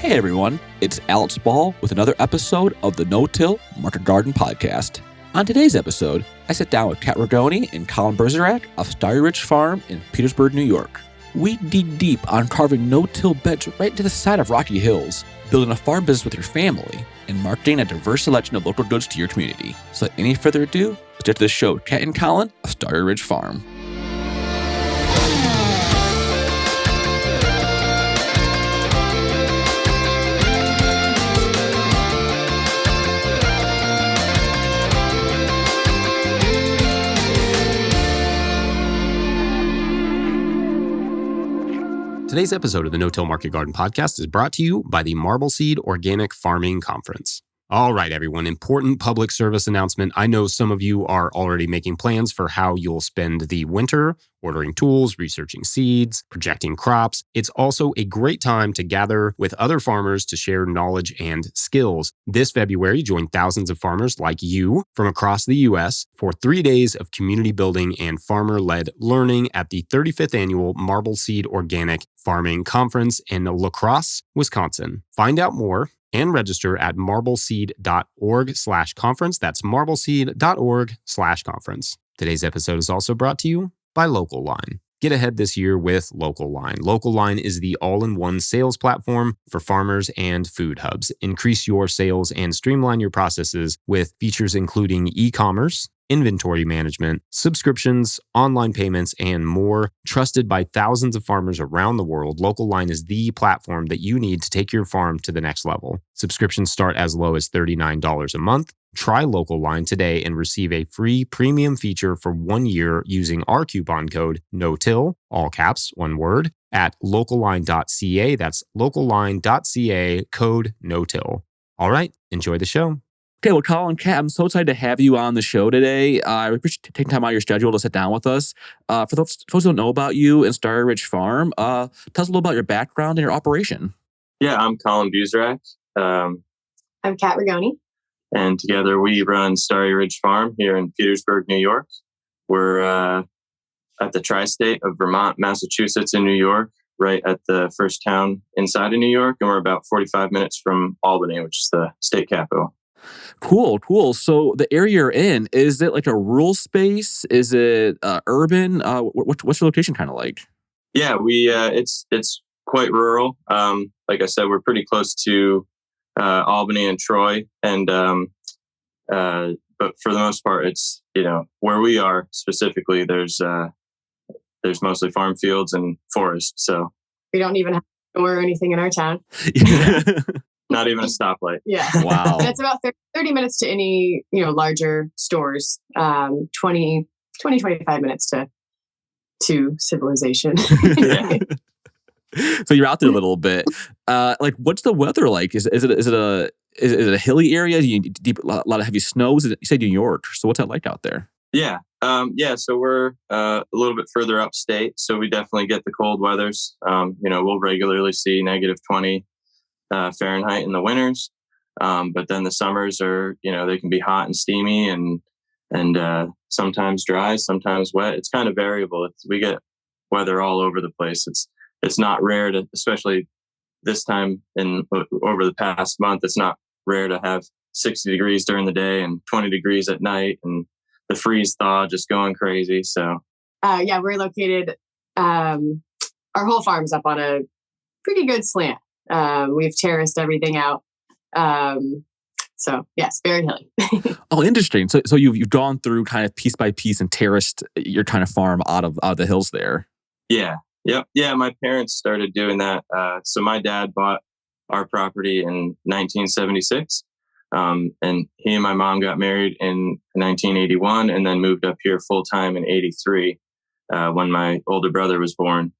Hey everyone, it's Alex Ball with another episode of the No-Till Market Garden Podcast. On today's episode, I sit down with Kat Ragoni and Kolin Story of Starry Farm in Petersburg, New York. We dig deep on carving no-till beds right into the side of rocky hills, building a farm business with your family, and marketing a diverse selection of local goods to your community. So without any further ado, let's get to the show. Kat and Kolin of Starry Farm. Today's episode of the No-Till Market Garden Podcast is brought to you by the Marbleseed Organic Farming Conference. All right, everyone, important public service announcement. I know some of you are already making plans for how you'll spend the winter, ordering tools, researching seeds, projecting crops. It's also a great time to gather with other farmers to share knowledge and skills. This February, join thousands of farmers like you from across the U.S. for 3 days of community building and farmer-led learning at the 35th Annual Marbleseed Organic Farming Conference in La Crosse, Wisconsin. Find out more and register at marbleseed.org/conference. That's marbleseed.org/conference. Today's episode is also brought to you by Local Line. Get ahead this year with Local Line. Local Line is the all-in-one sales platform for farmers and food hubs. Increase your sales and streamline your processes with features including e-commerce, inventory management, subscriptions, online payments, and more. Trusted by thousands of farmers around the world, Local Line is the platform that you need to take your farm to the next level. Subscriptions start as low as $39 a month. Try Local Line today and receive a free premium feature for 1 year using our coupon code NOTIL, all caps, one word, at localline.ca. That's localline.ca, code NOTIL. All right, enjoy the show. Okay, well, Kolin, Kat, I'm so excited to have you on the show today. I appreciate you taking time out of your schedule to sit down with us. For those folks who don't know about you and Starry Farm, tell us a little about your background and your operation. Yeah, I'm Kolin Story. I'm Kat Ragoni. And together we run Starry Farm here in Petersburg, New York. We're at the tri-state of Vermont, Massachusetts, and New York, right at the first town inside of New York. And we're about 45 minutes from Albany, which is the state capital. Cool. So the area you're in, is it like a rural space? Is it urban? What's your location kind of like? Yeah, it's quite rural. Like I said, we're pretty close to Albany and Troy, and but for the most part, it's where we are specifically. There's mostly farm fields and forest, so we don't even have a store or anything in our town. Not even a stoplight. Yeah. Wow. And it's about 30 minutes to any, larger stores, 25 minutes to civilization. Yeah. So you're out there a little bit. What's the weather like? Is it a hilly area? Do you deep a lot of heavy snows? You said New York. So what's that like out there? Yeah. So we're a little bit further upstate, so we definitely get the cold weathers. We'll regularly see -20 Fahrenheit in the winters, but then the summers are, they can be hot and steamy and sometimes dry, sometimes wet. It's kind of variable. We get weather all over the place. It's not rare to, especially this time over the past month, it's not rare to have 60 degrees during the day and 20 degrees at night, and the freeze thaw just going crazy. So, we're located. Our whole farm's up on a pretty good slant. We've terraced everything out. So yes, very hilly. Oh, interesting. So you've gone through kind of piece by piece and terraced your kind of farm out of the hills there. Yeah. Yep. Yeah. My parents started doing that. So my dad bought our property in 1976. And he and my mom got married in 1981 and then moved up here full time in 83, when my older brother was born.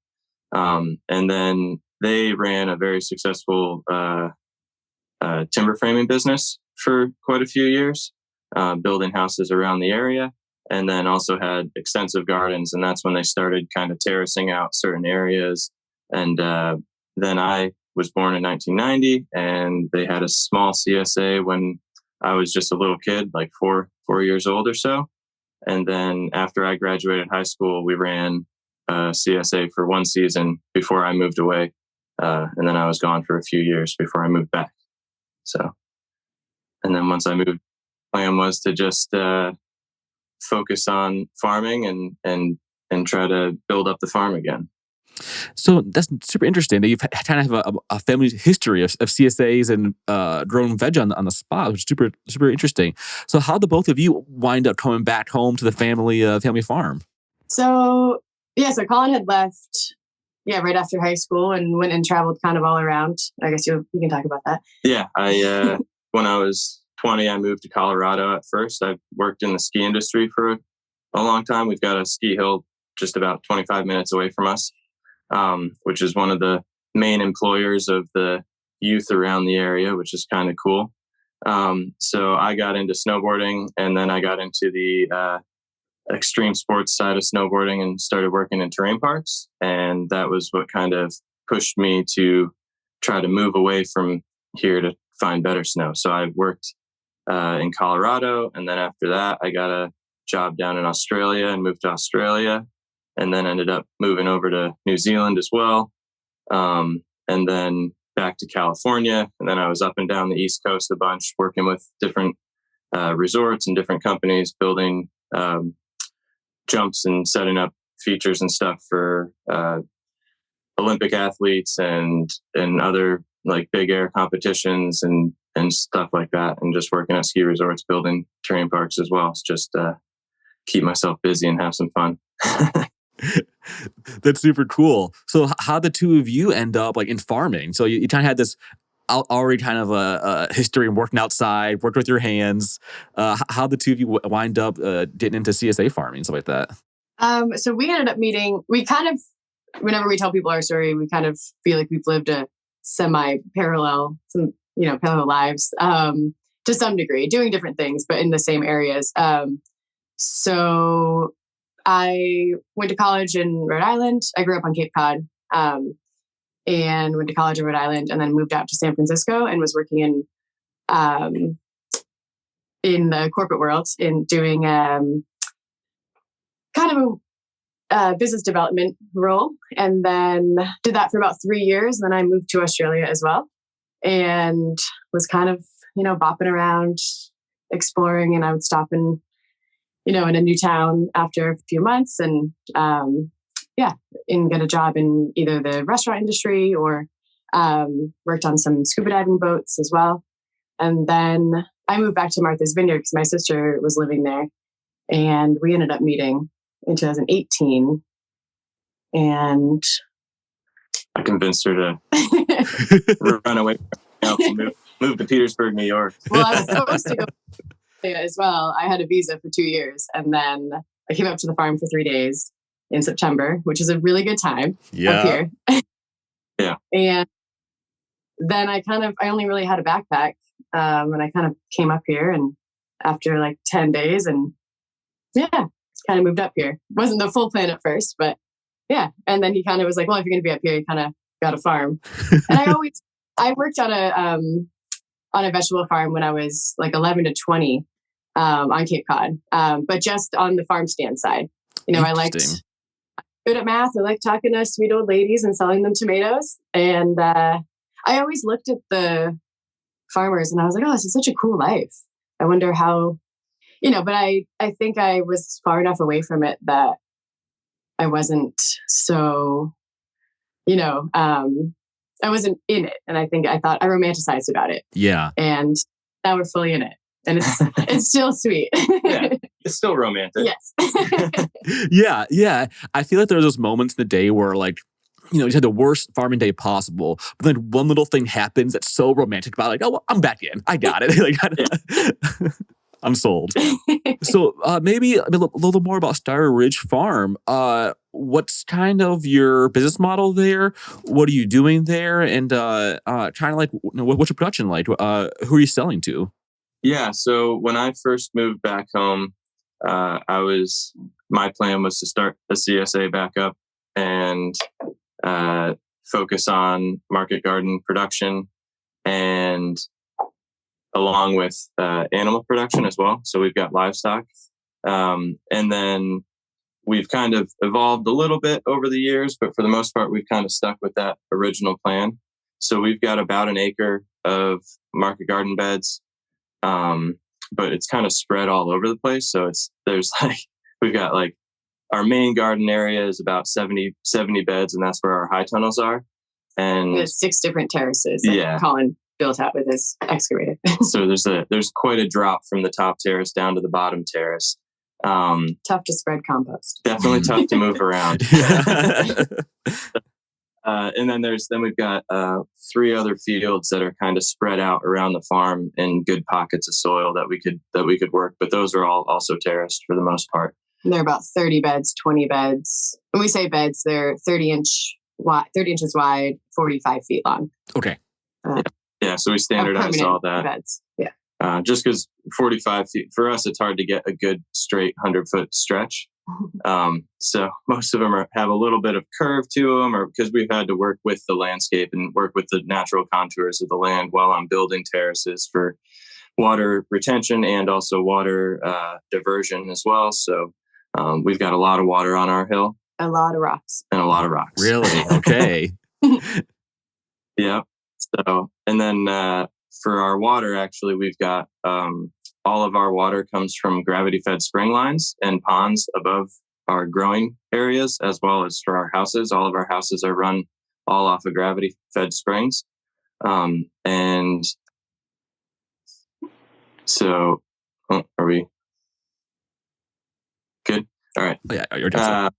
And then they ran a very successful timber framing business for quite a few years, building houses around the area, and then also had extensive gardens. And that's when they started kind of terracing out certain areas. And then I was born in 1990, and they had a small CSA when I was just a little kid, like four years old or so. And then after I graduated high school, we ran CSA for one season before I moved away And then I was gone for a few years before I moved back. So, and then once I moved, plan was to just focus on farming and try to build up the farm again. So that's super interesting that you've kind of have a family history of CSAs and growing veg on the spot, which is super, super interesting. So how did both of you wind up coming back home to the family farm? So Kolin had left, right after high school and went and traveled kind of all around. I guess you can talk about that. Yeah, I when I was 20, I moved to Colorado at first. I worked in the ski industry for a long time. We've got a ski hill just about 25 minutes away from us, which is one of the main employers of the youth around the area, which is kind of cool. So I got into snowboarding, and then I got into the extreme sports side of snowboarding and started working in terrain parks. And that was what kind of pushed me to try to move away from here to find better snow. So I worked in Colorado, and then after that, I got a job down in Australia and moved to Australia, and then ended up moving over to New Zealand as well, and then back to California. And then I was up and down the East Coast a bunch, working with different resorts and different companies, building jumps and setting up features and stuff for Olympic athletes and other like big air competitions and stuff like that. And just working at ski resorts, building terrain parks as well. It's just keep myself busy and have some fun. That's super cool. So how the two of you end up like in farming? So you kind of had this already kind of a history in working outside, worked with your hands. How the two of you wind up getting into CSA farming, stuff like that? So we ended up meeting, we kind of, whenever we tell people our story, we kind of feel like we've lived a parallel lives to some degree, doing different things, but in the same areas. So I went to college in Rhode Island. I grew up on Cape Cod. And went to college in Rhode Island, and then moved out to San Francisco and was working in the corporate world in doing kind of a business development role, and then did that for about 3 years. And then I moved to Australia as well, and was kind of bopping around, exploring. And I would stop in in a new town after a few months, and and get a job in either the restaurant industry or worked on some scuba diving boats as well. And then I moved back to Martha's Vineyard because my sister was living there, and we ended up meeting in 2018. And I convinced her to run away and move to Petersburg, New York. Well, I was supposed to go as well. I had a visa for 2 years, and then I came up to the farm for 3 days in September, which is a really good time up here. Yeah. And then I only really had a backpack, and I kind of came up here, and after like 10 days, and kind of moved up here. Wasn't the full plan at first, but yeah. And then he kind of was like, well, if you're going to be up here, you kind of got a farm. And I worked on a vegetable farm when I was like 11 to 20 on Cape Cod, but just on the farm stand side. I liked good at math. I like talking to sweet old ladies and selling them tomatoes. And I always looked at the farmers and I was like, oh, this is such a cool life. I wonder how, but I think I was far enough away from it that I wasn't so, I wasn't in it. And I thought I romanticized about it. Yeah. And now we're fully in it. And it's still sweet. Yeah, it's still romantic. Yes. Yeah. I feel like there are those moments in the day where like, you had the worst farming day possible, but then one little thing happens that's so romantic about it. Like, oh, well, I'm back in. I got it. I'm sold. So maybe a little more about Starry Ridge Farm. What's kind of your business model there? What are you doing there? And kind of like, what's your production like? Who are you selling to? Yeah. So when I first moved back home, my plan was to start the CSA back up and focus on market garden production, and along with animal production as well. So we've got livestock. And then we've kind of evolved a little bit over the years, but for the most part, we've kind of stuck with that original plan. So we've got about an acre of market garden beds, but it's kind of spread all over the place. So we've got like our main garden area is about 70 beds, and that's where our high tunnels are. And there's 6 different terraces that Kolin built out with his excavator. So there's quite a drop from the top terrace down to the bottom terrace. Tough to spread compost. Definitely tough to move around. And then we've got 3 other fields that are kind of spread out around the farm in good pockets of soil that we could work. But those are all also terraced for the most part. And they're about 30 beds, 20 beds. When we say beds, they're 30 inches wide, 45 feet long. Okay. Yeah. So we standardize all that. Beds. Yeah. Just because 45 feet, for us, it's hard to get a good straight 100-foot stretch. So most of them have a little bit of curve to them, or because we've had to work with the landscape and work with the natural contours of the land while I'm building terraces for water retention and also water diversion as well. So we've got a lot of water on our hill. A lot of rocks. And a lot of rocks. Really? Okay. Yeah. So, and then for our water, actually, we've got all of our water comes from gravity-fed spring lines and ponds above our growing areas, as well as for our houses. All of our houses are run all off of gravity-fed springs. And so, are we good? All right. Yeah, you're done.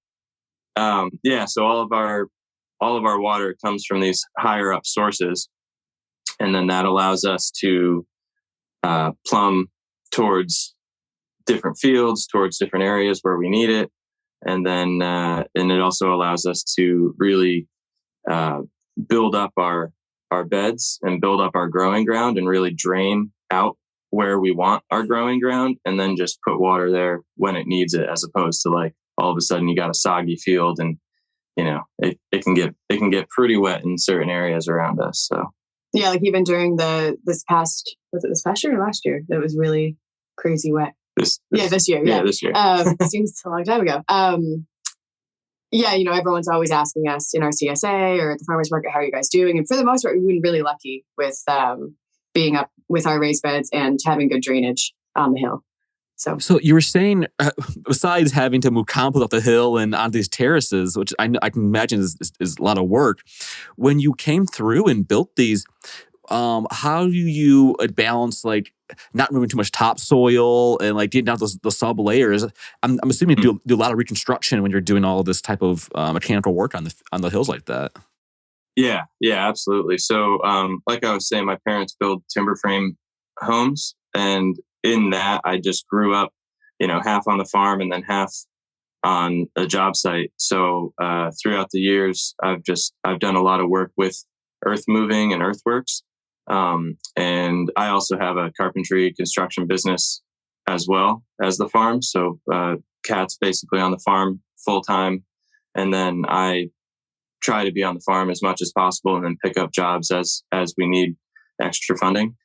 So all of our water comes from these higher up sources, and then that allows us to plumb towards different fields, towards different areas where we need it, and then and it also allows us to really build up our beds and build up our growing ground and really drain out where we want our growing ground, and then just put water there when it needs it, as opposed to like all of a sudden you got a soggy field and it can get pretty wet in certain areas around us. So yeah, like even during this past year or last year, it was really crazy wet. This year. Yeah, this year. Seems a long time ago. Everyone's always asking us in our CSA or at the farmers market, how are you guys doing? And for the most part, we've been really lucky with being up with our raised beds and having good drainage on the hill. So you were saying, besides having to move compost up the hill and onto these terraces, which I can imagine is a lot of work, when you came through and built these, how do you balance like not removing too much topsoil and like getting down the sub layers? I'm assuming you do a lot of reconstruction when you're doing all of this type of mechanical work on the hills like that. Yeah, absolutely. So, like I was saying, my parents build timber frame homes, and in that, I just grew up, half on the farm and then half on a job site. So throughout the years, I've done a lot of work with earth moving and earthworks. And I also have a carpentry construction business as well as the farm. So Kat's basically on the farm full time. And then I try to be on the farm as much as possible and then pick up jobs as we need extra funding.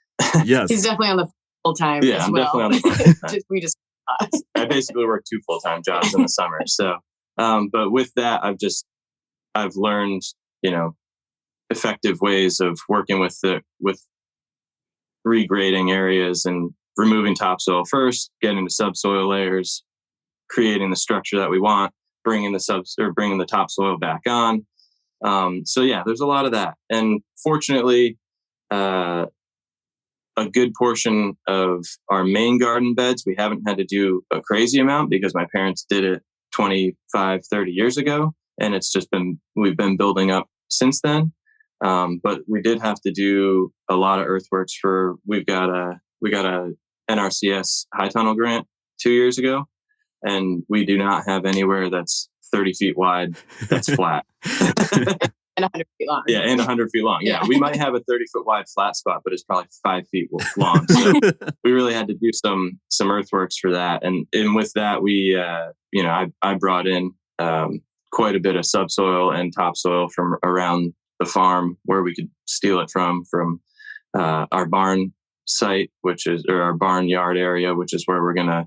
Yes. He's definitely on the full time. Yeah, as I'm well. definitely on the full time. I basically work 2 full-time jobs in the summer. So, but with that, I've learned, effective ways of working with regrading areas and removing topsoil first, getting the subsoil layers, creating the structure that we want, bringing the topsoil back on. So yeah, there's a lot of that. And fortunately, a good portion of our main garden beds, we haven't had to do a crazy amount because my parents did it 25, 30 years ago. And we've been building up since then. But we did have to do a lot of earthworks we got a NRCS high tunnel grant 2 years ago. And we do not have anywhere that's 30 feet wide that's flat. And 100 feet long. Yeah, and 100 feet long. Yeah, we might have a 30-foot wide flat spot, but it's probably 5 feet long. So we really had to do some earthworks for that. And with that, we, I brought in quite a bit of subsoil and topsoil from around the farm where we could steal it from our barn site, or our barnyard area, which is where we're going to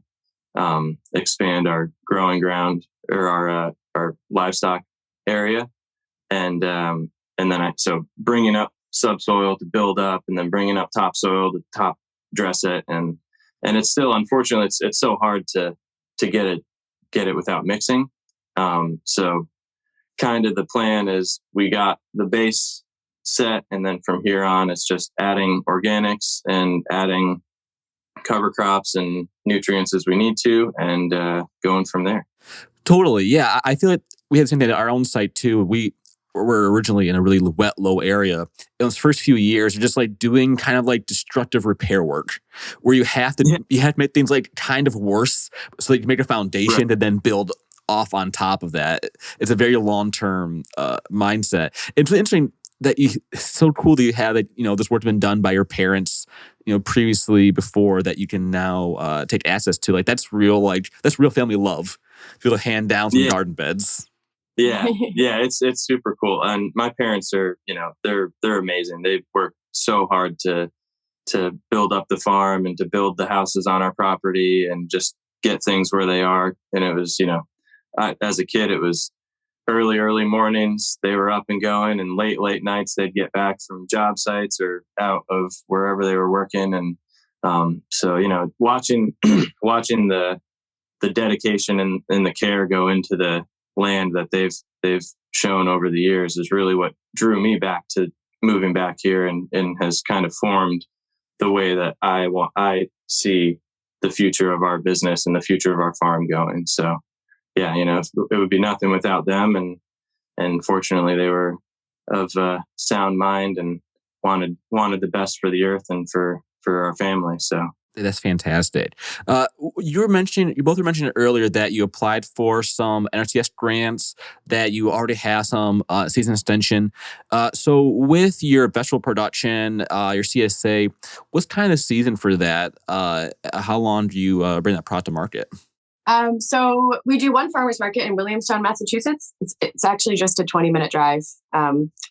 expand our growing ground or our livestock area. And then so bringing up subsoil to build up, and then bringing up topsoil to top dress it. And it's still, unfortunately, it's so hard to get it without mixing. So kind of the plan is we got the base set, and then from here on, it's just adding organics and adding cover crops and nutrients as we need to, and going from there. Totally. Yeah. I feel like we had the same thing at our own site too. We were originally in a really wet, low area. In those first few years, you're just like doing kind of like destructive repair work where you have to make things like kind of worse so that you can make a foundation to then build off on top of that. It's a very long-term mindset. It's really interesting that it's so cool that you have that, this work's been done by your parents, previously before that you can now take access to. Like that's real family love. To be able to hand down some garden beds. Yeah. It's super cool. And my parents are, they're amazing. They've worked so hard to build up the farm and to build the houses on our property and just get things where they are. And it was, as a kid, it was early mornings. They were up and going, and late nights they'd get back from job sites or out of wherever they were working. And so, watching the dedication and the care go into the land that they've shown over the years is really what drew me back to moving back here, and has kind of formed the way that I see the future of our business and the future of our farm going. So yeah, it would be nothing without them, and fortunately they were of sound mind and wanted the best for the earth and for our family. So that's fantastic. You both were mentioning earlier that you applied for some NRCS grants, that you already have some season extension. So with your vegetable production, your CSA, what's kind of the season for that? How long do you bring that product to market? So we do one farmers market in Williamstown, Massachusetts. It's actually just a 20-minute drive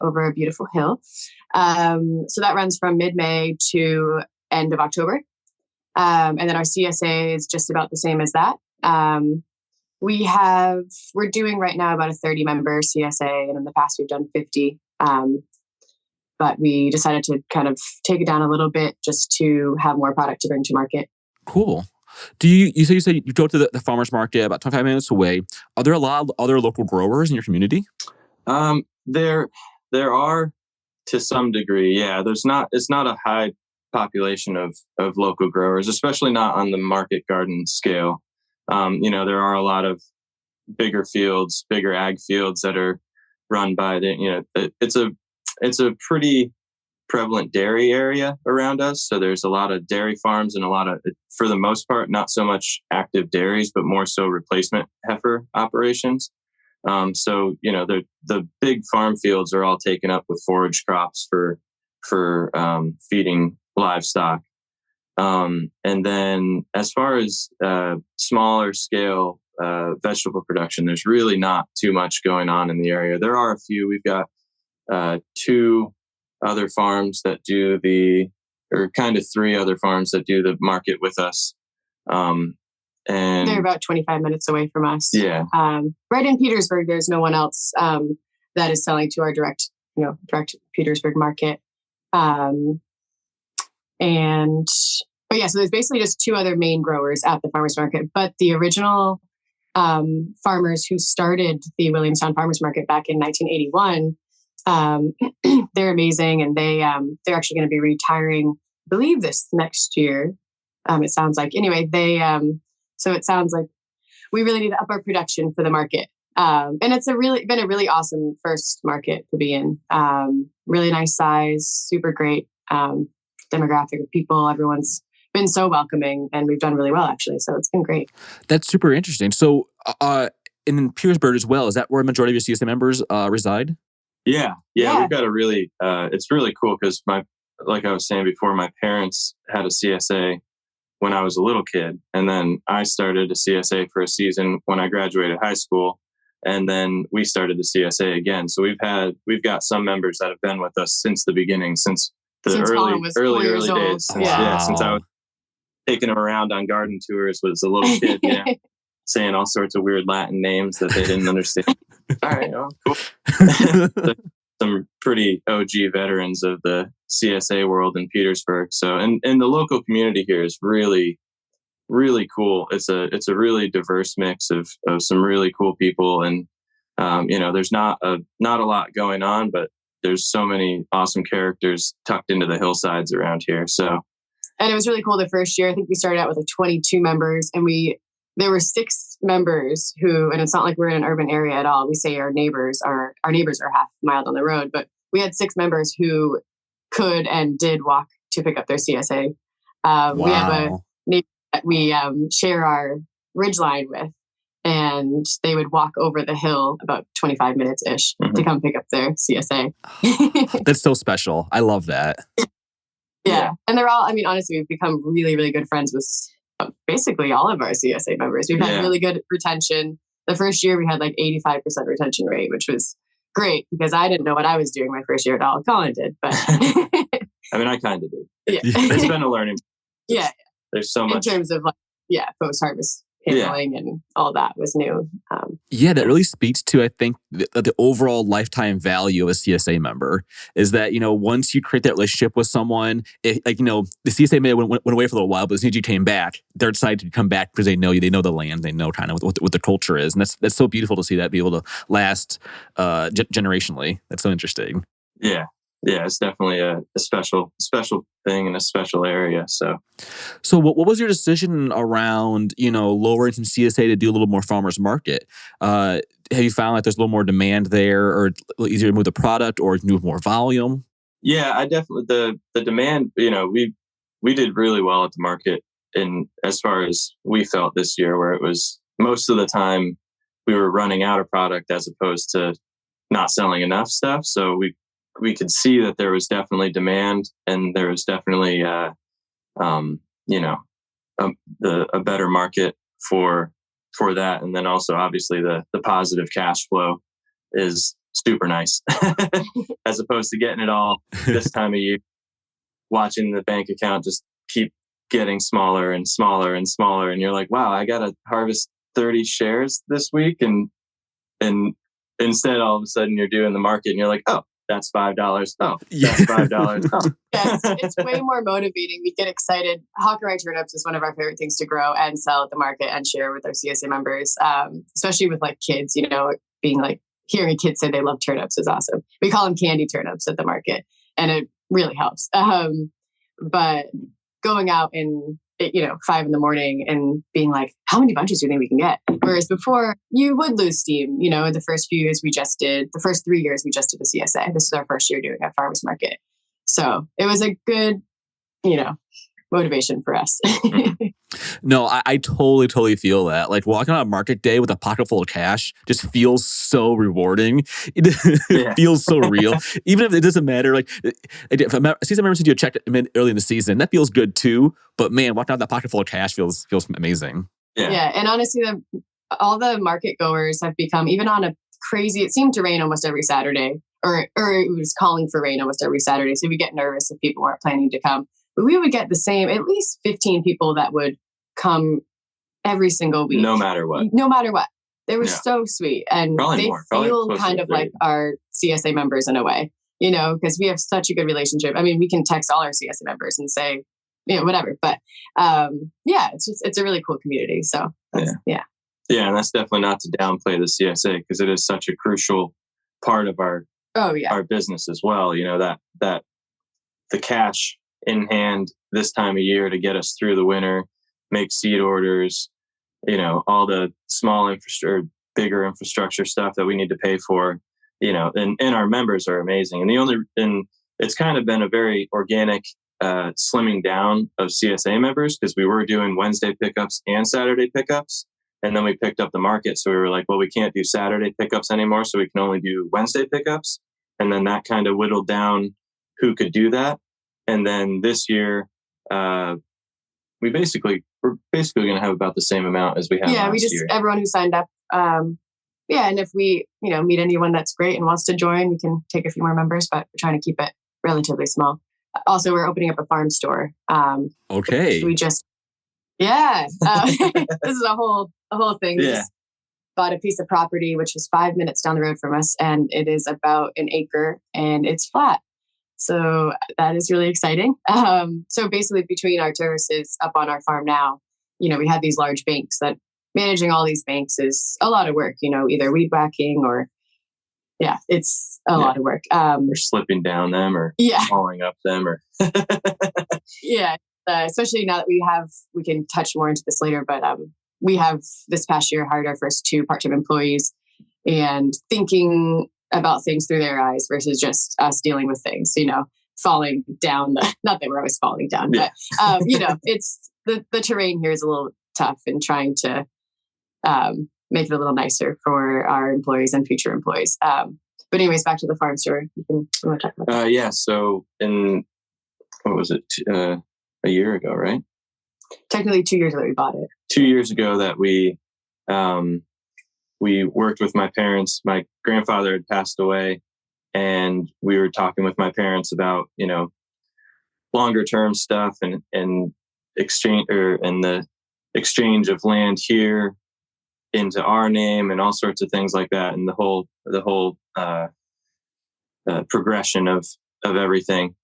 over a beautiful hill. So that runs from mid-May to end of October. And then our CSA is just about the same as that. We're doing right now about a 30-member CSA, and in the past we've done 50. But we decided to kind of take it down a little bit just to have more product to bring to market. Cool. You said you go to the farmers market about 25 minutes away. Are there a lot of other local growers in your community? There are to some degree. Yeah, it's not a high population of local growers, especially not on the market garden scale. There are a lot of bigger ag fields that are run by it's a pretty prevalent dairy area around us. So there's a lot of dairy farms and a lot of, for the most part, not so much active dairies, but more so replacement heifer operations. So, the big farm fields are all taken up with forage crops for feeding livestock. And then as far as smaller scale vegetable production, there's really not too much going on in the area. There are a few. We've got 2 other farms that do or kind of 3 other farms that do the market with us. And they're about 25 minutes away from us. Yeah. Right in Petersburg, there's no one else that is selling to our direct Petersburg market. So there's basically just 2 other main growers at the farmers market. But the original farmers who started the Williamstown Farmers Market back in 1981, they're amazing, and they're actually going to be retiring, I believe, this next year. It sounds like. Anyway, so it sounds like we really need to up our production for the market. And it's been a really awesome first market to be in. Really nice size, super great demographic of people. Everyone's been so welcoming, and we've done really well, actually. So it's been great. That's super interesting. So in Petersburg as well, is that where a majority of your CSA members reside? Yeah. We've got it's really cool because like I was saying before, my parents had a CSA when I was a little kid. And then I started a CSA for a season when I graduated high school. And then we started the CSA again. So we've got some members that have been with us since the beginning, since the early days. Wow. Since I was taking them around on garden tours was a little kid, saying all sorts of weird Latin names that they didn't understand. All right, well, cool. Some pretty OG veterans of the CSA world in Petersburg. So, and the local community here is really, really cool. It's a really diverse mix of some really cool people, and there's not a lot going on, but there's so many awesome characters tucked into the hillsides around here. So, and it was really cool. The first year, I think we started out with like 22 members, and there were 6 members who, and it's not like we're in an urban area at all. We say our neighbors are half a mile down the road, but we had 6 members who could and did walk to pick up their CSA. Wow. We have a neighbor that we share our ridgeline with, and they would walk over the hill about 25 minutes ish to come pick up their CSA. That's so special. I love that. Yeah. And they're all, I mean, honestly, we've become really, really good friends with basically all of our CSA members. We've had really good retention. The first year we had like 85% retention rate, which was great because I didn't know what I was doing my first year at all. Kolin did, but I mean, I kind of did. Yeah. It's been a learning. Yeah. There's so much in terms of post-harvest handling and all that was new. That really speaks to, I think, the overall lifetime value of a CSA member is that, once you create that relationship with someone, the CSA may went away for a little while, but as soon as you came back, they're excited to come back because they know you, they know the land, they know kind of what the culture is. And that's so beautiful to see that be able to last generationally. That's so interesting. Yeah. Yeah, it's definitely a special thing in a special area. So what was your decision around, lowering some CSA to do a little more farmers market? Have you found like there's a little more demand there, or easier to move the product, or move more volume? Yeah, I definitely the demand. We did really well at the market, in as far as we felt this year, where it was most of the time we were running out of product as opposed to not selling enough stuff. So we could see that there was definitely demand, and there was definitely, a better market for that. And then also, obviously, the positive cash flow is super nice, as opposed to getting it all this time of year, watching the bank account just keep getting smaller and smaller and smaller, and you're like, wow, I got to harvest 30 shares this week, and instead, all of a sudden, you're doing the market, and you're like, oh. That's $5. Oh, that's $5. Oh. Yeah, it's way more motivating. We get excited. Hawkeye turnips is one of our favorite things to grow and sell at the market and share with our CSA members, especially with like kids, being like hearing kids say they love turnips is awesome. We call them candy turnips at the market, and it really helps. But going out in 5 a.m. and being like, how many bunches do you think we can get? Whereas before, you would lose steam. The first few years the first 3 years we just did the CSA. This is our first year doing a farmers market. So it was a good, motivation for us. No, I totally feel that. Like walking on a market day with a pocket full of cash just feels so rewarding. It feels so real. Even if it doesn't matter. Like if a season member sends you a check early in the season, that feels good too. But man, walking out with that pocket full of cash feels amazing. Yeah. And honestly, all the market goers have become, even on a crazy, it seemed to rain almost every Saturday, or it was calling for rain almost every Saturday. So we get nervous if people weren't planning to come. But we would get the same, at least 15 people that would come every single week. No matter what. They were so sweet. And Probably they more. feel kind of like our CSA members in a way, because we have such a good relationship. I mean, we can text all our CSA members and say, whatever. But it's a really cool community. So yeah. Yeah, and that's definitely not to downplay the CSA, because it is such a crucial part of our business as well. That the cash in hand this time of year to get us through the winter, make seed orders, all the small bigger infrastructure stuff that we need to pay for, and our members are amazing. And it's kind of been a very organic slimming down of CSA members, because we were doing Wednesday pickups and Saturday pickups. And then we picked up the market. So we were like, well, we can't do Saturday pickups anymore. So we can only do Wednesday pickups. And then that kind of whittled down who could do that. And then this year, we're basically going to have about the same amount as we had last year. Everyone who signed up. And if we, meet anyone that's great and wants to join, we can take a few more members, but we're trying to keep it relatively small. Also, we're opening up a farm store. Okay. We just Yeah. This is a whole thing. We just bought a piece of property, which is 5 minutes down the road from us. And it is about an acre and it's flat. So that is really exciting. So basically between our terraces up on our farm now, we have these large banks that managing all these banks is a lot of work, either weed whacking or it's a lot of work. Or slipping down them or falling up them or. Especially now that we can touch more into this later, but we have this past year hired our first 2 part-time employees and thinking about things through their eyes versus just us dealing with things, falling down not that we're always falling down, but it's the terrain here is a little tough and trying to make it a little nicer for our employees and future employees. But anyways, back to the farm store. You want to talk about that? So what was it? A year ago, right? Technically 2 years ago we bought it. 2 years ago that we worked with my parents. My grandfather had passed away and we were talking with my parents about, longer term stuff and exchange and the exchange of land here into our name and all sorts of things like that. And the whole progression of everything.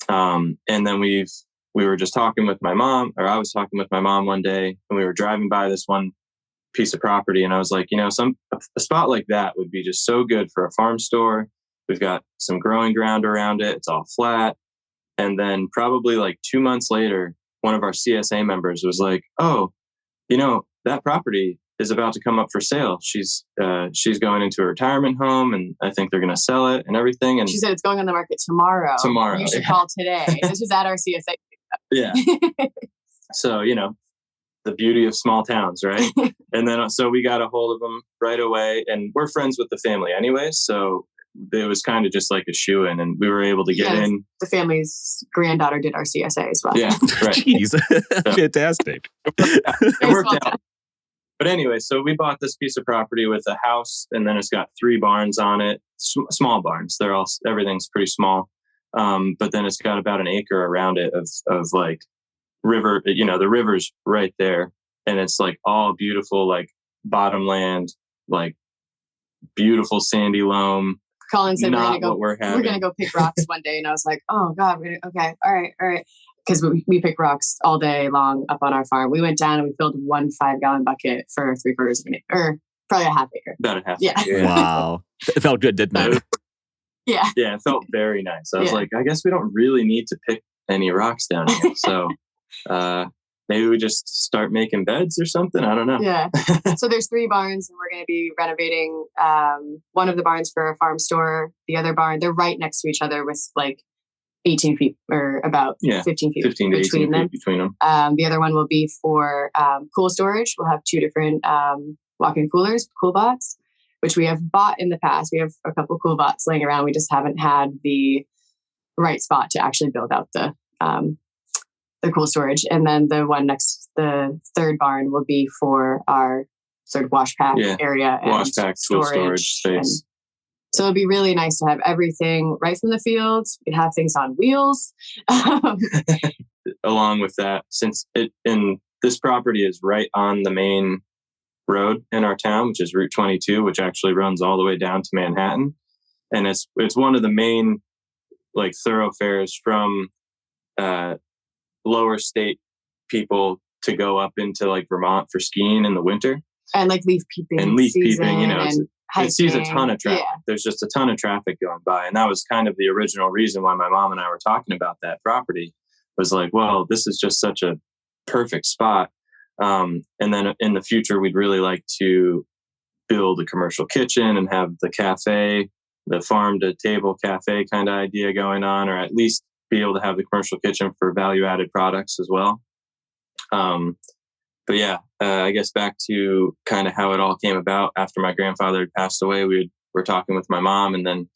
And then we were just talking with my mom, or I was talking with my mom one day and we were driving by this one piece of property. And I was like, a spot like that would be just so good for a farm store. We've got some growing ground around it. It's all flat. And then probably like 2 months later, one of our CSA members was like, oh, that property is about to come up for sale. She's going into a retirement home and I think they're going to sell it and everything. And she said it's going on the market tomorrow. You should call today. This was at our CSA. Yeah. So, the beauty of small towns, right? And then, so we got a hold of them right away and we're friends with the family anyway. So it was kind of just like a shoe-in and we were able to get in. The family's granddaughter did our CSA as well. Yeah, right. Jeez, fantastic. It worked out. But anyway, so we bought this piece of property with a house and then it's got 3 barns on it, small barns. Everything's pretty small. But then it's got about an acre around it of like river, the river's right there. And it's like all beautiful, like bottomland, like beautiful sandy loam. Colin said we're going to go pick rocks one day. And I was like, oh God, okay. All right. Because we pick rocks all day long up on our farm. We went down and we filled 1 5-gallon bucket for 3/4 of an acre, or probably a half acre. About a half acre. Yeah. Wow. It felt good, didn't it? Yeah. Yeah, it felt very nice. I was like, I guess we don't really need to pick any rocks down here. So maybe we just start making beds or something. I don't know. Yeah. So there's 3 barns and we're going to be renovating one of the barns for a farm store. The other barn, they're right next to each other with like 18 feet or about 15 feet 15 to 18 feet between them. The other one will be for cool storage. We'll have 2 different walk-in coolers, cool bots, which we have bought in the past. We have a couple of cool bots laying around. We just haven't had the right spot to actually build out the cool storage. And then the one next, the 3rd barn will be for our sort of wash pack area and wash pack tool storage space. So it'd be really nice to have everything right from the fields. We'd have things on wheels. Along with that, since this property is right on the main road in our town, which is Route 22, which actually runs all the way down to Manhattan. And it's one of the main like thoroughfares from lower state people to go up into like Vermont for skiing in the winter. And like leaf peeping. And leaf peeping, it sees a ton of traffic. Yeah. There's just a ton of traffic going by. And that was kind of the original reason why my mom and I were talking about that property, was like, well, this is just such a perfect spot. And then in the future, we'd really like to build a commercial kitchen and have the cafe, the farm to table cafe kind of idea going on, or at least be able to have the commercial kitchen for value added products as well. But yeah, I guess back to kind of how it all came about. After my grandfather had passed away, we were talking with my mom, and then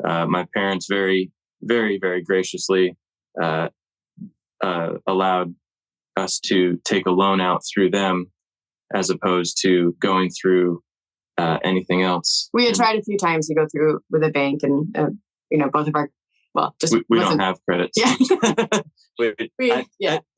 my parents very, very, very graciously allowed us to take a loan out through them as opposed to going through anything else. We had tried a few times to go through with a bank, and both of our we don't have credit. Yeah.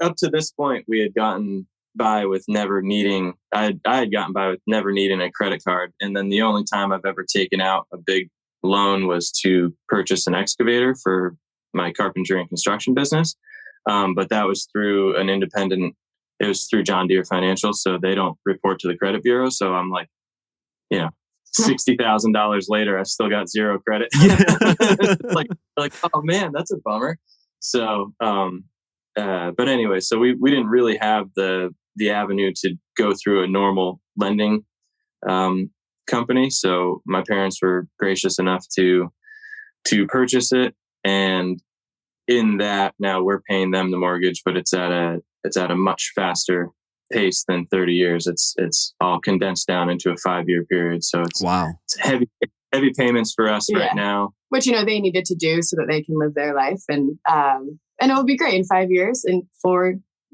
Up to this point, we had gotten by with never needing, I had gotten by with never needing a credit card. And then the only time I've ever taken out a big loan was to purchase an excavator for my carpentry and construction business. But that was through an independent, it was through John Deere Financial. So they don't report to the credit bureau. So I'm like, $60,000 later, I still got zero credit. like, oh man, that's a bummer. So, but anyway, so we didn't really have the avenue to go through a normal lending company. So my parents were gracious enough to purchase it, and in that now we're paying them the mortgage, but it's at a much faster pace than 30 years. It's all condensed down into a 5-year period. So it's heavy payments for us right now. Which, they needed to do so that they can live their life. And it will be great in 5 years, in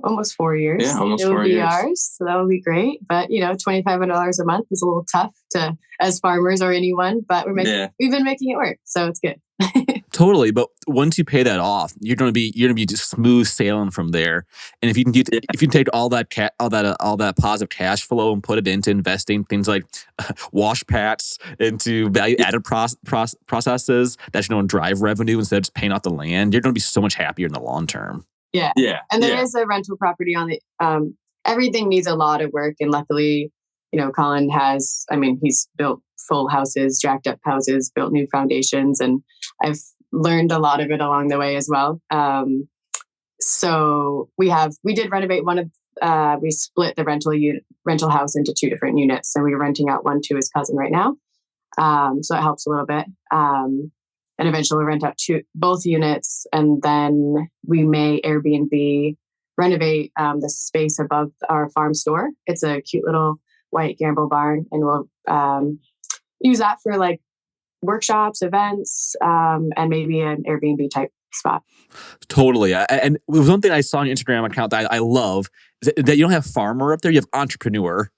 almost 4 years. Yeah, almost it will 4 be years. ours. So that will be great. But, $2,500 a month is a little tough as farmers or anyone, but we've been making it work. So it's good. Totally, but once you pay that off, you're gonna be just smooth sailing from there. And if you can take all that positive cash flow and put it into investing things like wash packs, into value added processes that drive revenue instead of just paying off the land, you're gonna be so much happier in the long term. Yeah. And there is a rental property on the. Everything needs a lot of work, and luckily, Kolin has. He's built full houses, jacked up houses, built new foundations, and I've learned a lot of it along the way as well. So we did renovate one of. We split the rental house into 2 different units, and we're renting out one to his cousin right now. So it helps a little bit. And eventually we'll rent out both units, and then we may Airbnb renovate the space above our farm store. It's a cute little white gambrel barn, and we'll use that for like workshops, events, and maybe an Airbnb type spot. Totally. And one thing I saw on your Instagram account that I love is that you don't have farmer up there, you have entrepreneur.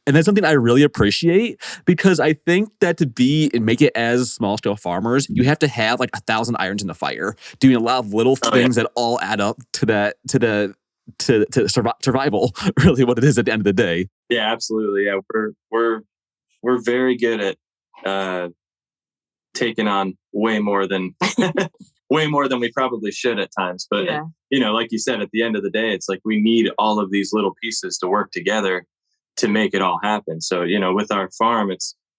And that's something I really appreciate, because I think that to be and make it as small scale farmers, you have to have like 1,000 irons in the fire, doing a lot of little things that all add up to survival, really what it is at the end of the day. Yeah, absolutely. Yeah, we're very good at taking on way more than we probably should at times. But like you said, at the end of the day, it's like we need all of these little pieces to work together to make it all happen. So, with our farm,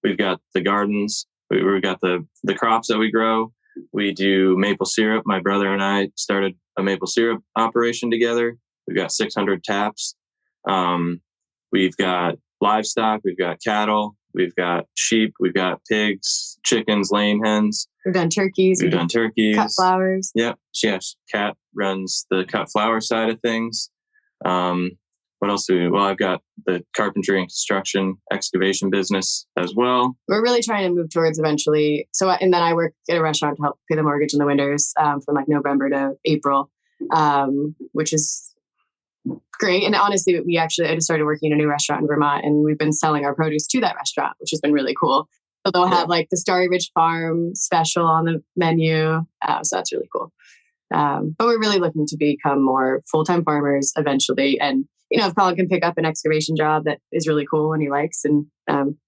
we've got the gardens, we've got the crops that we grow. We do maple syrup. My brother and I started a maple syrup operation together. We've got 600 taps. We've got livestock. We've got cattle. We've got sheep. We've got pigs, chickens, laying hens. We've done turkeys. We've done turkeys. Cut flowers. Yep. Yes. Kat runs the cut flower side of things. What else do we do? Well, I've got the carpentry and construction excavation business as well. We're really trying to move towards eventually. And then I work at a restaurant to help pay the mortgage in the winters from like November to April, which is great. And honestly, I just started working in a new restaurant in Vermont, and we've been selling our produce to that restaurant, which has been really cool. So they'll have like the Starry Farm special on the menu. So that's really cool. But we're really looking to become more full-time farmers eventually. And if Kolin can pick up an excavation job that is really cool and he likes, and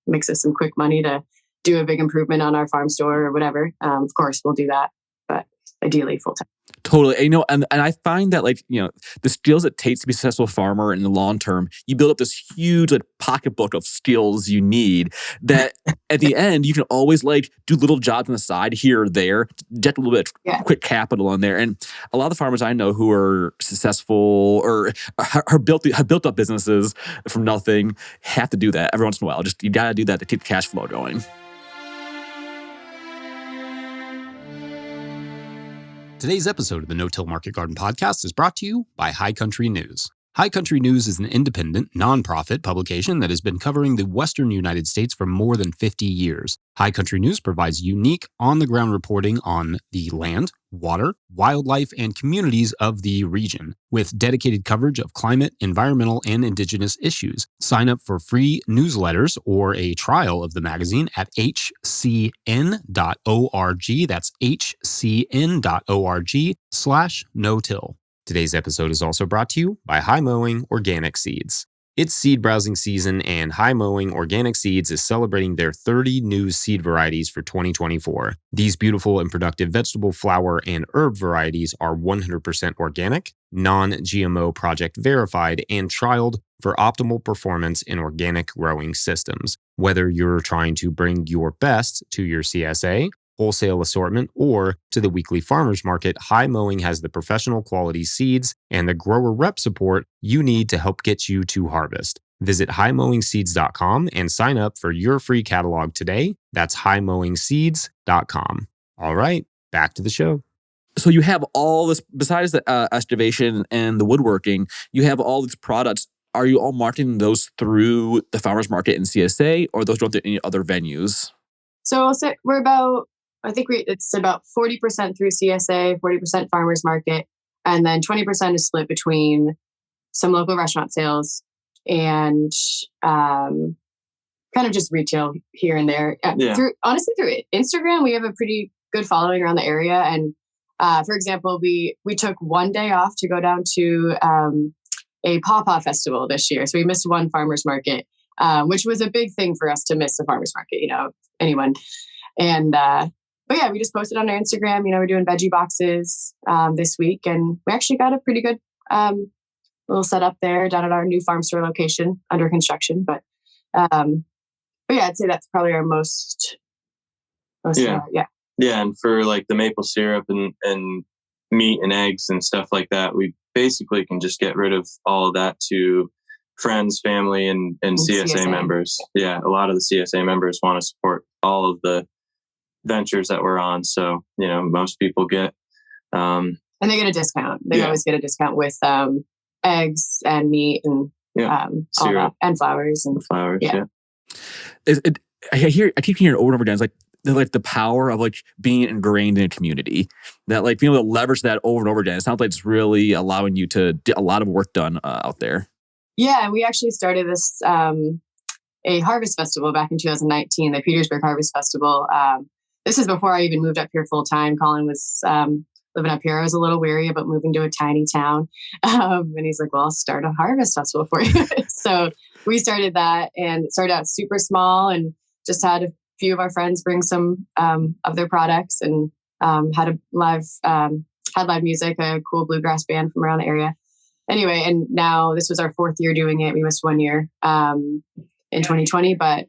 makes us some quick money to do a big improvement on our farm store or whatever, of course we'll do that. But ideally full-time. Totally. And I find that the skills it takes to be a successful farmer in the long term, you build up this huge pocketbook of skills you need that at the end, you can always do little jobs on the side here or there, get a little bit quick capital on there. And a lot of the farmers I know who are successful or have built up businesses from nothing have to do that every once in a while. You got to do that to keep the cash flow going. Today's episode of the No-Till Market Garden Podcast is brought to you by High Country News. High Country News is an independent, nonprofit publication that has been covering the Western United States for more than 50 years. High Country News provides unique, on-the-ground reporting on the land, water, wildlife, and communities of the region, with dedicated coverage of climate, environmental, and Indigenous issues. Sign up for free newsletters or a trial of the magazine at hcn.org. That's hcn.org/no-till. Today's episode is also brought to you by Mowing Organic Seeds. It's seed browsing season, and Mowing Organic Seeds is celebrating their 30 new seed varieties for 2024. These beautiful and productive vegetable, flower, and herb varieties are 100% organic, Non-GMO Project Verified, and trialed for optimal performance in organic growing systems. Whether you're trying to bring your best to your CSA, wholesale assortment, or to the weekly farmers market, Mowing has the professional quality seeds and the grower rep support you need to help get you to harvest. Visit highmowingseeds.com and sign up for your free catalog today. That's highmowingseeds.com. All right, back to the show. So you have all this, besides the excavation and the woodworking, you have all these products. Are you all marketing those through the farmers market and CSA, or those don't through any other venues? So we're about, it's about 40% through CSA, 40% farmers market, and then 20% is split between some local restaurant sales and kind of just retail here and there. Through Instagram, we have a pretty good following around the area. And for example, we took one day off to go down to a pawpaw festival this year. So we missed one farmers market, which was a big thing for us to miss a farmers market, anyone. And but yeah, we just posted on our Instagram, we're doing veggie boxes this week, and we actually got a pretty good little setup there down at our new farm store location under construction. But yeah, I'd say that's probably our most yeah. And for like the maple syrup and meat and eggs and stuff like that, we basically can just get rid of all of that to friends, family, and CSA members. Yeah, a lot of the CSA members want to support all of the ventures that we're on. So, most people get... and they get a discount. They always get a discount with eggs and meat and all that, and flowers. Yeah. I keep hearing over and over again, it's like the power of being ingrained in a community, that being able to leverage that over and over again. It sounds like it's really allowing you to get a lot of work done out there. Yeah, we actually started this a harvest festival back in 2019, the Petersburg Harvest Festival. This is before I even moved up here full time. Kolin was living up here. I was a little weary about moving to a tiny town, and he's like, "Well, I'll start a harvest festival for you." So we started that, and it started out super small, and just had a few of our friends bring some of their products, and had live music, a cool bluegrass band from around the area. Anyway, and now this was our 4th year doing it. We missed 1 year in 2020, but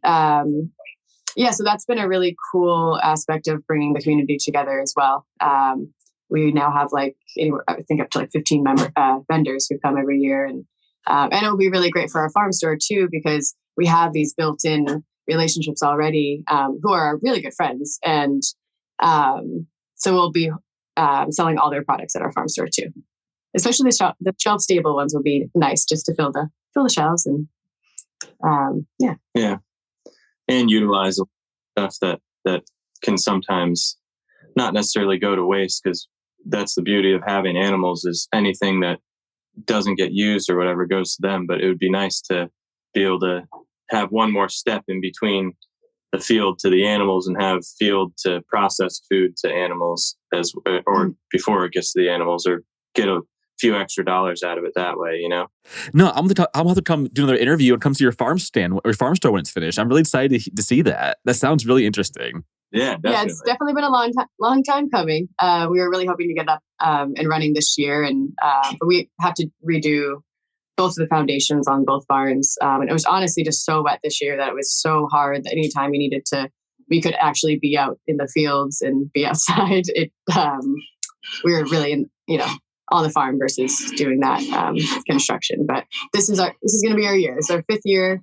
so that's been a really cool aspect of bringing the community together as well. We now have I think up to 15 vendors who come every year, and it'll be really great for our farm store too, because we have these built-in relationships already who are our really good friends, and so we'll be selling all their products at our farm store too. Especially the shelf stable ones will be nice just to fill the shelves, and and utilize stuff that can sometimes not necessarily go to waste, because that's the beauty of having animals, is anything that doesn't get used or whatever goes to them. But it would be nice to be able to have one more step in between the field to the animals, and have field to process food to animals before it gets to the animals, or get a few extra dollars out of it that way, No, I'm gonna have to come do another interview and come to your farm stand or farm store when it's finished. I'm really excited to see that. That sounds really interesting. Yeah, definitely. Yeah, it's definitely been a long time coming. We were really hoping to get up and running this year, and but we have to redo both of the foundations on both barns. And it was honestly just so wet this year that it was so hard that anytime we could actually be out in the fields and be outside. We were really on the farm versus doing that construction. But this is going to be our year. It's our 5th year,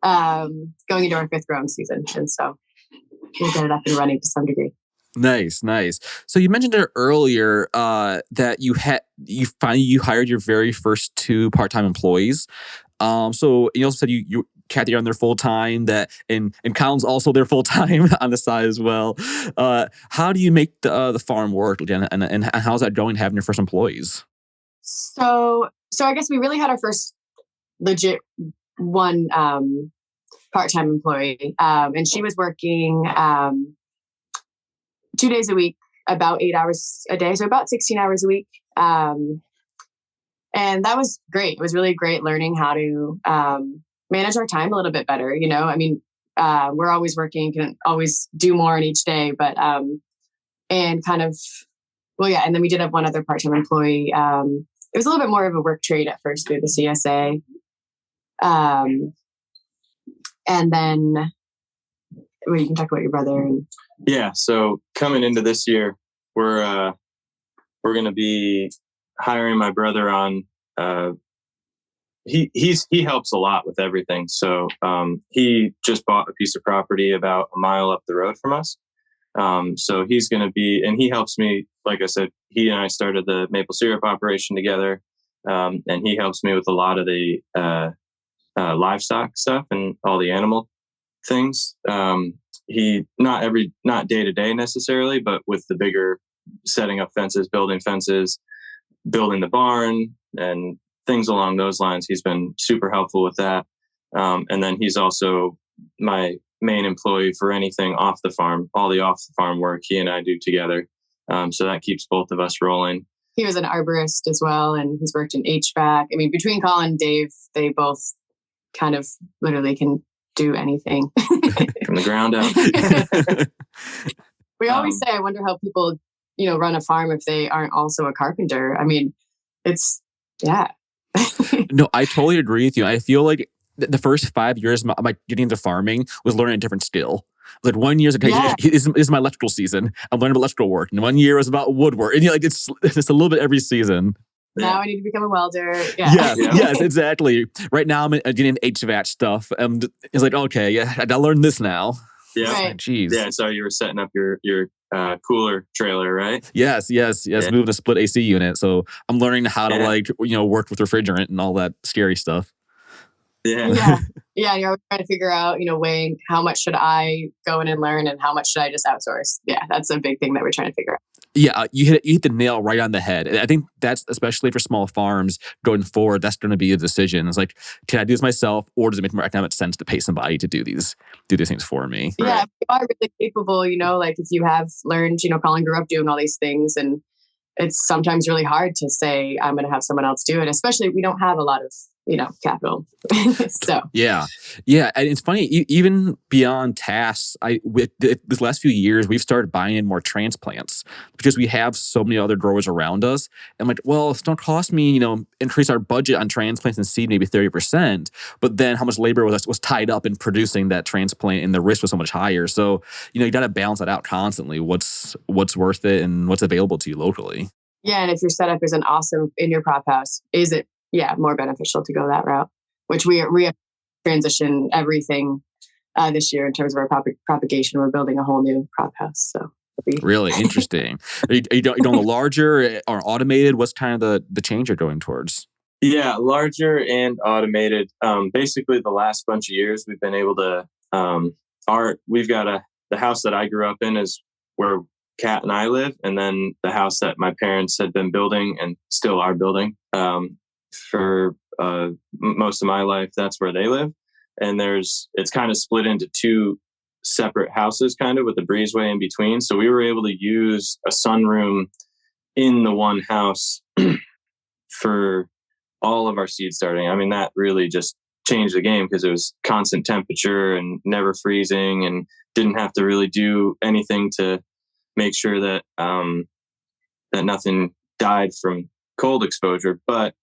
going into our 5th growing season, and so we'll get it up and running to some degree. Nice. So you mentioned it earlier that you hired your very first 2 part-time employees. So you also said Kathy are on there full time, and Colin's also there full time on the side as well. How do you make the farm work, and how's that going having your first employees? So I guess we really had our first legit one part-time employee, and she was working 2 days a week, about 8 hours a day, so about 16 hours a week. And that was great. It was really great learning how to manage our time a little bit better. I mean, we're always working, can always do more in each day, but, and kind of, well, yeah. And then we did have one other part-time employee. It was a little bit more of a work trade at first through the CSA. And then, well, you can talk about your brother. Yeah. So coming into this year, we're going to be hiring my brother on. He helps a lot with everything. So he just bought a piece of property about a mile up the road from us. So he's going to be, and he helps me. Like I said, he and I started the maple syrup operation together, and he helps me with a lot of the livestock stuff and all the animal things. He not day to day necessarily, but with the bigger setting up fences, building the barn, and things along those lines. He's been super helpful with that. And then he's also my main employee for anything off the farm, all the off the farm work he and I do together. So that keeps both of us rolling. He was an arborist as well, and he's worked in HVAC. I mean, between Kolin and Dave, they both kind of literally can do anything from the ground up. We always say, I wonder how people, run a farm if they aren't also a carpenter. I mean, it's, yeah. No, I totally agree with you. I feel like the first 5 years of my getting into farming was learning a different skill. Like 1 year is my electrical season. I'm learning about electrical work, and 1 year was about woodwork. And it's a little bit every season. Now I need to become a welder. Yeah. Yes, exactly. Right now I'm getting HVAC stuff. It's like, okay, yeah, I gotta learn this now. Yeah. Right. Jeez. Yeah. So you were setting up your cooler trailer, right? Yes. Yeah. Moving a split AC unit. So I'm learning how to work with refrigerant and all that scary stuff. Yeah. Yeah. You're always trying to figure out, weighing how much should I go in and learn and how much should I just outsource? Yeah. That's a big thing that we're trying to figure out. Yeah, you hit the nail right on the head. I think that's, especially for small farms going forward, that's going to be a decision. It's like, can I do this myself, or does it make more economic sense to pay somebody to do these things for me? Yeah, if you are really capable, like if you have learned, Kolin grew up doing all these things, and it's sometimes really hard to say, I'm going to have someone else do it, especially if we don't have a lot of, capital. So yeah. And it's funny, even beyond tasks, with this last few years, we've started buying in more transplants because we have so many other growers around us. And I'm like, well, it's going to cost me, increase our budget on transplants and seed maybe 30%. But then how much labor was tied up in producing that transplant, and the risk was so much higher. So, you got to balance that out constantly. What's worth it and what's available to you locally. Yeah. And if your setup isn't awesome in your prop house, is it more beneficial to go that route, which we have transitioned everything this year in terms of our propagation. We're building a whole new prop house. So really interesting. Are you doing the larger or automated? What's kind of the change you're going towards? Yeah, larger and automated. Basically, the last bunch of years, we've been able to. We've got the house that I grew up in is where Kat and I live, and then the house that my parents had been building and still are building for most of my life. That's where they live, and it's kind of split into two separate houses, kind of with a breezeway in between. So we were able to use a sunroom in the one house for all of our seed starting. I mean, that really just changed the game because it was constant temperature and never freezing, and didn't have to really do anything to make sure that that nothing died from cold exposure. But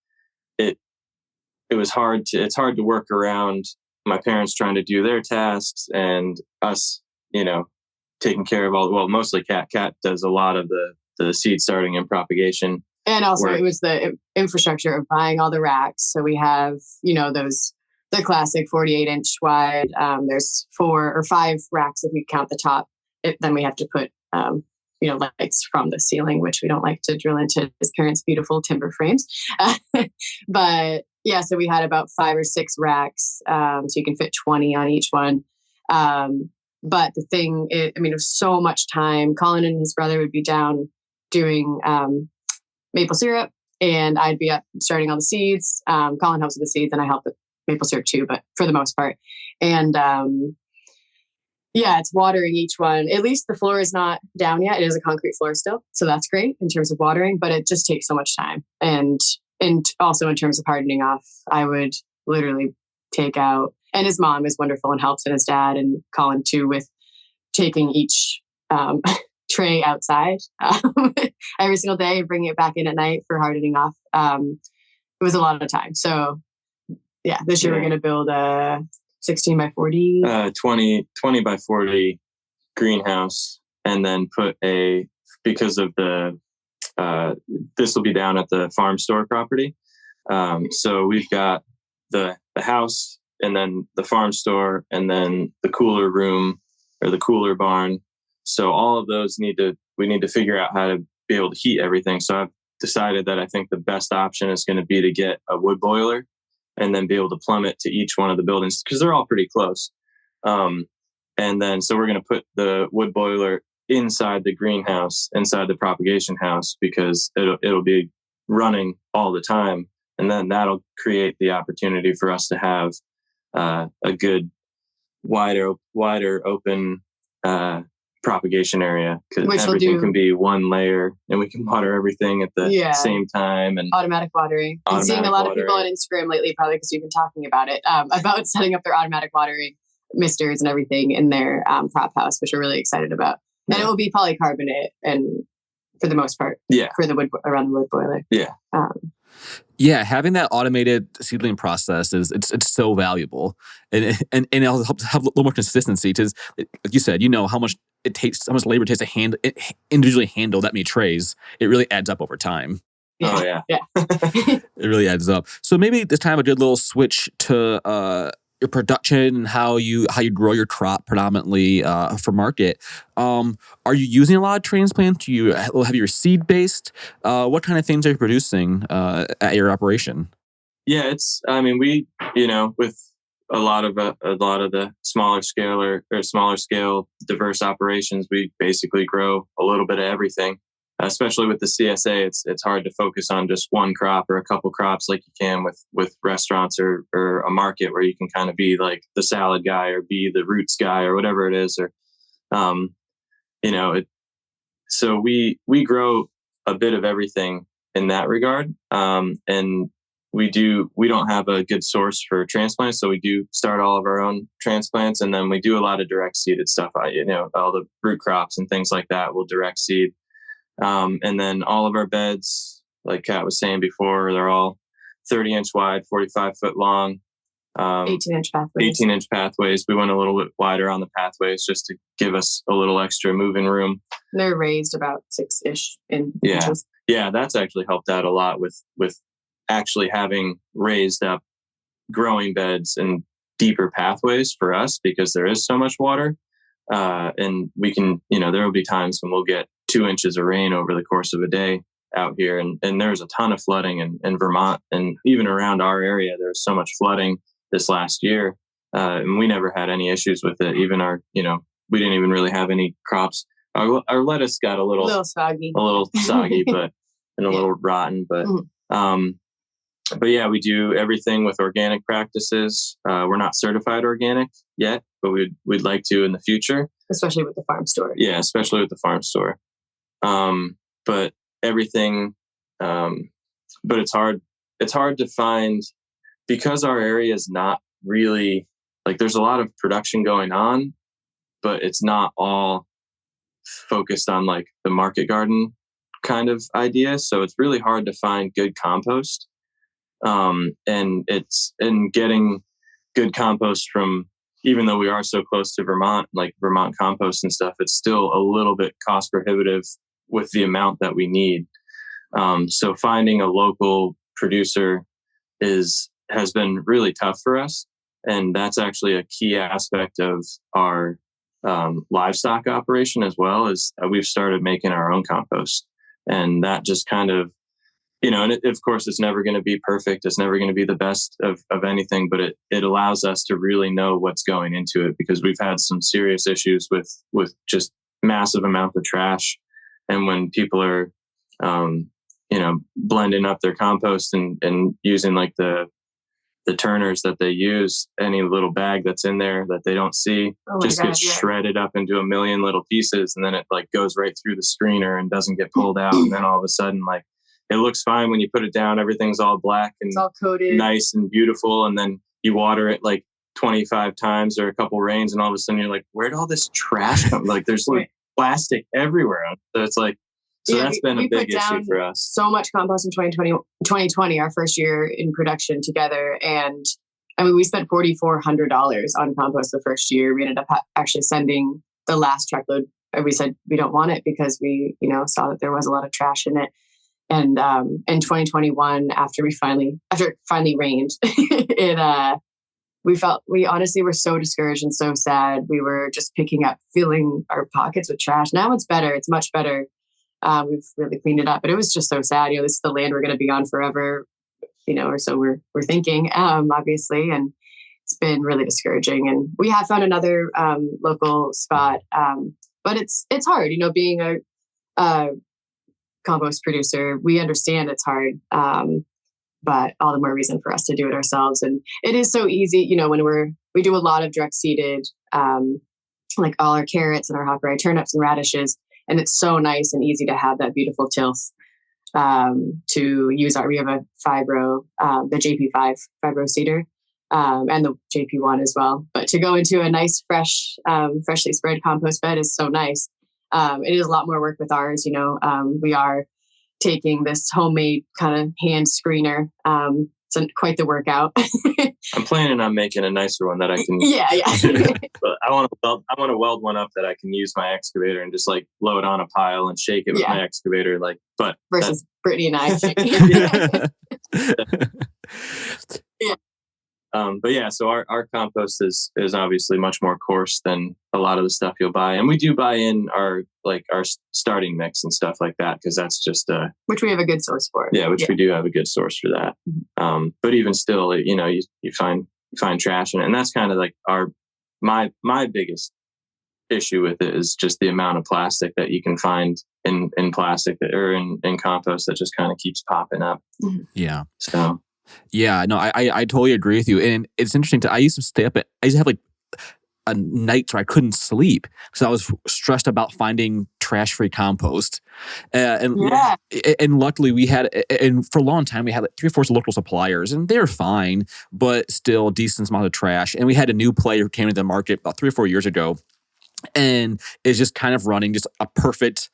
it's hard to work around my parents trying to do their tasks and us, taking care of mostly Kat. Kat does a lot of the seed starting and propagation. And also work. It was the infrastructure of buying all the racks. So we have, the classic 48-inch wide. There's 4 or 5 racks if you count the top. Then we have to put, lights from the ceiling, which we don't like to drill into his parents' beautiful timber frames. But yeah, so we had about 5 or 6 racks. So you can fit 20 on each one. But the thing is, it was so much time. Kolin and his brother would be down doing maple syrup, and I'd be up starting all the seeds. Kolin helps with the seeds, and I help with maple syrup too, but for the most part. And it's watering each one. At least the floor is not down yet. It is a concrete floor still. So that's great in terms of watering, but it just takes so much time. And and also in terms of hardening off, I would literally take out, and his mom is wonderful and helps, and his dad and Kolin too, with taking each tray outside every single day and bringing it back in at night for hardening off. It was a lot of time. So yeah, this year we're going to build a 16 by 40, 20 by 40 greenhouse, and then put because of the, this will be down at the farm store property. So we've got the house, and then the farm store, and then the cooler room or the cooler barn. So all of those we need to figure out how to be able to heat everything. So I've decided that I think the best option is going to be to get a wood boiler and then be able to plumb it to each one of the buildings, because they're all pretty close. And then, so we're going to put the wood boiler inside the greenhouse, inside the propagation house, because it'll be running all the time. And then that'll create the opportunity for us to have a good, wider open propagation area, because everything can be one layer, and we can water everything at the same time. And automatic watering. I'm seeing a lot of people on Instagram lately, probably because we've been talking about it, about setting up their automatic watering misters and everything in their prop house, which we're really excited about. And it will be polycarbonate, and for the most part, for the wood around the wood boiler. Yeah, having that automated seedling process it's so valuable, and it'll help have a little more consistency, because, like you said, how much it takes, how much labor it takes to individually handle that many trays. It really adds up over time. Yeah. It really adds up. So maybe this time a good little switch to your production and how you grow your crop predominantly for market. Are you using a lot of transplants? Do you have your seed based? What kind of things are you producing at your operation? Yeah, we, with a lot of the smaller scale diverse operations, we basically grow a little bit of everything. Especially with the CSA, it's hard to focus on just one crop or a couple crops like you can with restaurants or a market, where you can kind of be like the salad guy or be the roots guy or whatever it is. Or, so we grow a bit of everything in that regard. And we don't have a good source for transplants, so we do start all of our own transplants, and then we do a lot of direct seeded stuff. All the root crops and things like that, we'll direct seed. And then all of our beds, like Kat was saying before, they're all 30-inch wide, 45-foot long, 18-inch pathways. 18-inch pathways. We went a little bit wider on the pathways just to give us a little extra moving room. They're raised about 6-ish inches. Yeah, that's actually helped out a lot with actually having raised up growing beds and deeper pathways for us, because there is so much water. And we can, there will be times when we'll get 2 inches of rain over the course of a day out here. And there's a ton of flooding in Vermont, and even around our area, there was so much flooding this last year. And we never had any issues with it. Even we didn't even really have any crops. Our lettuce got a little soggy, but, and a little rotten, but yeah, we do everything with organic practices. We're not certified organic yet, but we'd like to in the future. Especially with the farm store. Yeah, especially with the farm store. But everything, but it's hard to find, because our area is not really, like, there's a lot of production going on, but it's not all focused on like the market garden kind of idea. So it's really hard to find good compost. And getting good compost from, even though we are so close to Vermont, like Vermont compost and stuff, it's still a little bit cost prohibitive with the amount that we need. So finding a local producer has been really tough for us. And that's actually a key aspect of our livestock operation as well, as we've started making our own compost. And that just kind of, and of course, it's never going to be perfect. It's never going to be the best of anything, but it allows us to really know what's going into it, because we've had some serious issues with just massive amounts of trash. And when people are, blending up their compost and using like the turners that they use, any little bag that's in there that they don't see gets shredded up into a million little pieces. And then it like goes right through the screener and doesn't get pulled out. And then all of a sudden, like, it looks fine when you put it down. Everything's all black and it's all coated, nice and beautiful. And then you water it like 25 times or a couple rains, and all of a sudden you're like, where'd all this trash come? Like there's like plastic everywhere. So it's like, so that's been a big issue for us. So much compost in 2020, our first year in production together. And I mean, we spent $4,400 on compost the first year. We ended up actually sending the last truckload. We said we don't want it because we, saw that there was a lot of trash in it. And in 2021, after it finally rained, we honestly were so discouraged and so sad. We were just filling our pockets with trash. Now it's better. It's much better. We've really cleaned it up, but it was just so sad. This is the land we're going to be on forever, or so we're thinking, obviously, and it's been really discouraging. And we have found another local spot, but it's hard, being a compost producer. We understand it's hard, but all the more reason for us to do it ourselves. And it is so easy, when we do a lot of direct seeded, like all our carrots and our hopper turnips and radishes. And it's so nice and easy to have that beautiful tilth to use. We have a fibro, the JP5 fibro seeder, and the JP1 as well. But to go into a nice, freshly spread compost bed is so nice. It is a lot more work with ours. We are taking this homemade kind of hand screener. It's quite the workout. I'm planning on making a nicer one that I can. Yeah. But I want to weld one up that I can use my excavator and just like load on a pile and shake it with my excavator. Versus Brittany and I. But yeah, so our compost is obviously much more coarse than a lot of the stuff you'll buy, and we do buy in our starting mix and stuff like that because that's just which we have a good source for. Yeah, we do have a good source for that. But even still, you find trash in it, and that's kind of like my biggest issue with it is just the amount of plastic that you can find in plastic or in compost that just kind of keeps popping up. Yeah. So. Yeah, no, I totally agree with you. And it's interesting. I used to stay up I used to have like a night where I couldn't sleep because I was stressed about finding trash-free compost. And luckily we had, and for a long time, we had like 3 or 4 local suppliers and they're fine, but still a decent amount of trash. And we had a new player who came to the market about 3 or 4 years ago and is just kind of running just a perfect,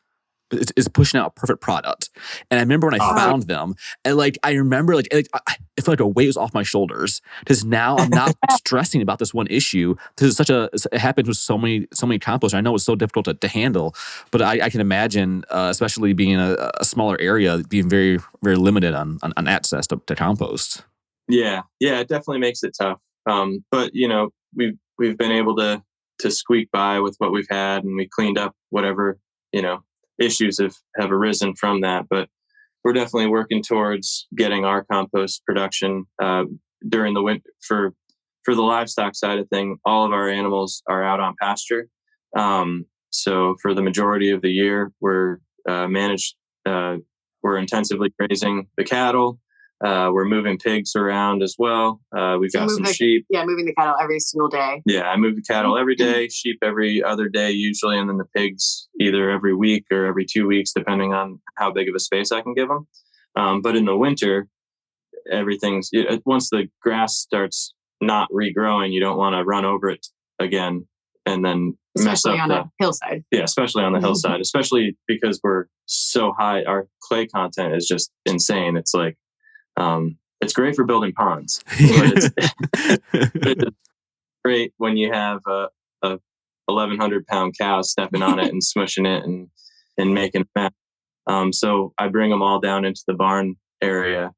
is pushing out a perfect product. And I remember when I found them, and I remember I feel like a weight was off my shoulders because now I'm not stressing about this one issue because it happens with so many composts. I know it's so difficult to handle, but I can imagine, especially being a smaller area, being very, very limited on access to compost. Yeah, it definitely makes it tough. But we've been able to squeak by with what we've had, and we cleaned up whatever issues have arisen from that, but we're definitely working towards getting our compost production during the winter. For the livestock side of thing, all of our animals are out on pasture. So for the majority of the year, we're intensively grazing the cattle. We're moving pigs around as well. We've got some sheep. Yeah, moving the cattle every single day. Yeah, I move the cattle every day, sheep every other day usually, and then the pigs either every week or every 2 weeks, depending on how big of a space I can give them. But in the winter, once the grass starts not regrowing, you don't want to run over it again and then especially mess up on a hillside. Yeah, especially on the hillside, especially because we're so high. Our clay content is just insane. It's like, it's great for building ponds, but it's great when you have a 1,100-pound cow stepping on it and smushing it and making a mess. So I bring them all down into the barn area,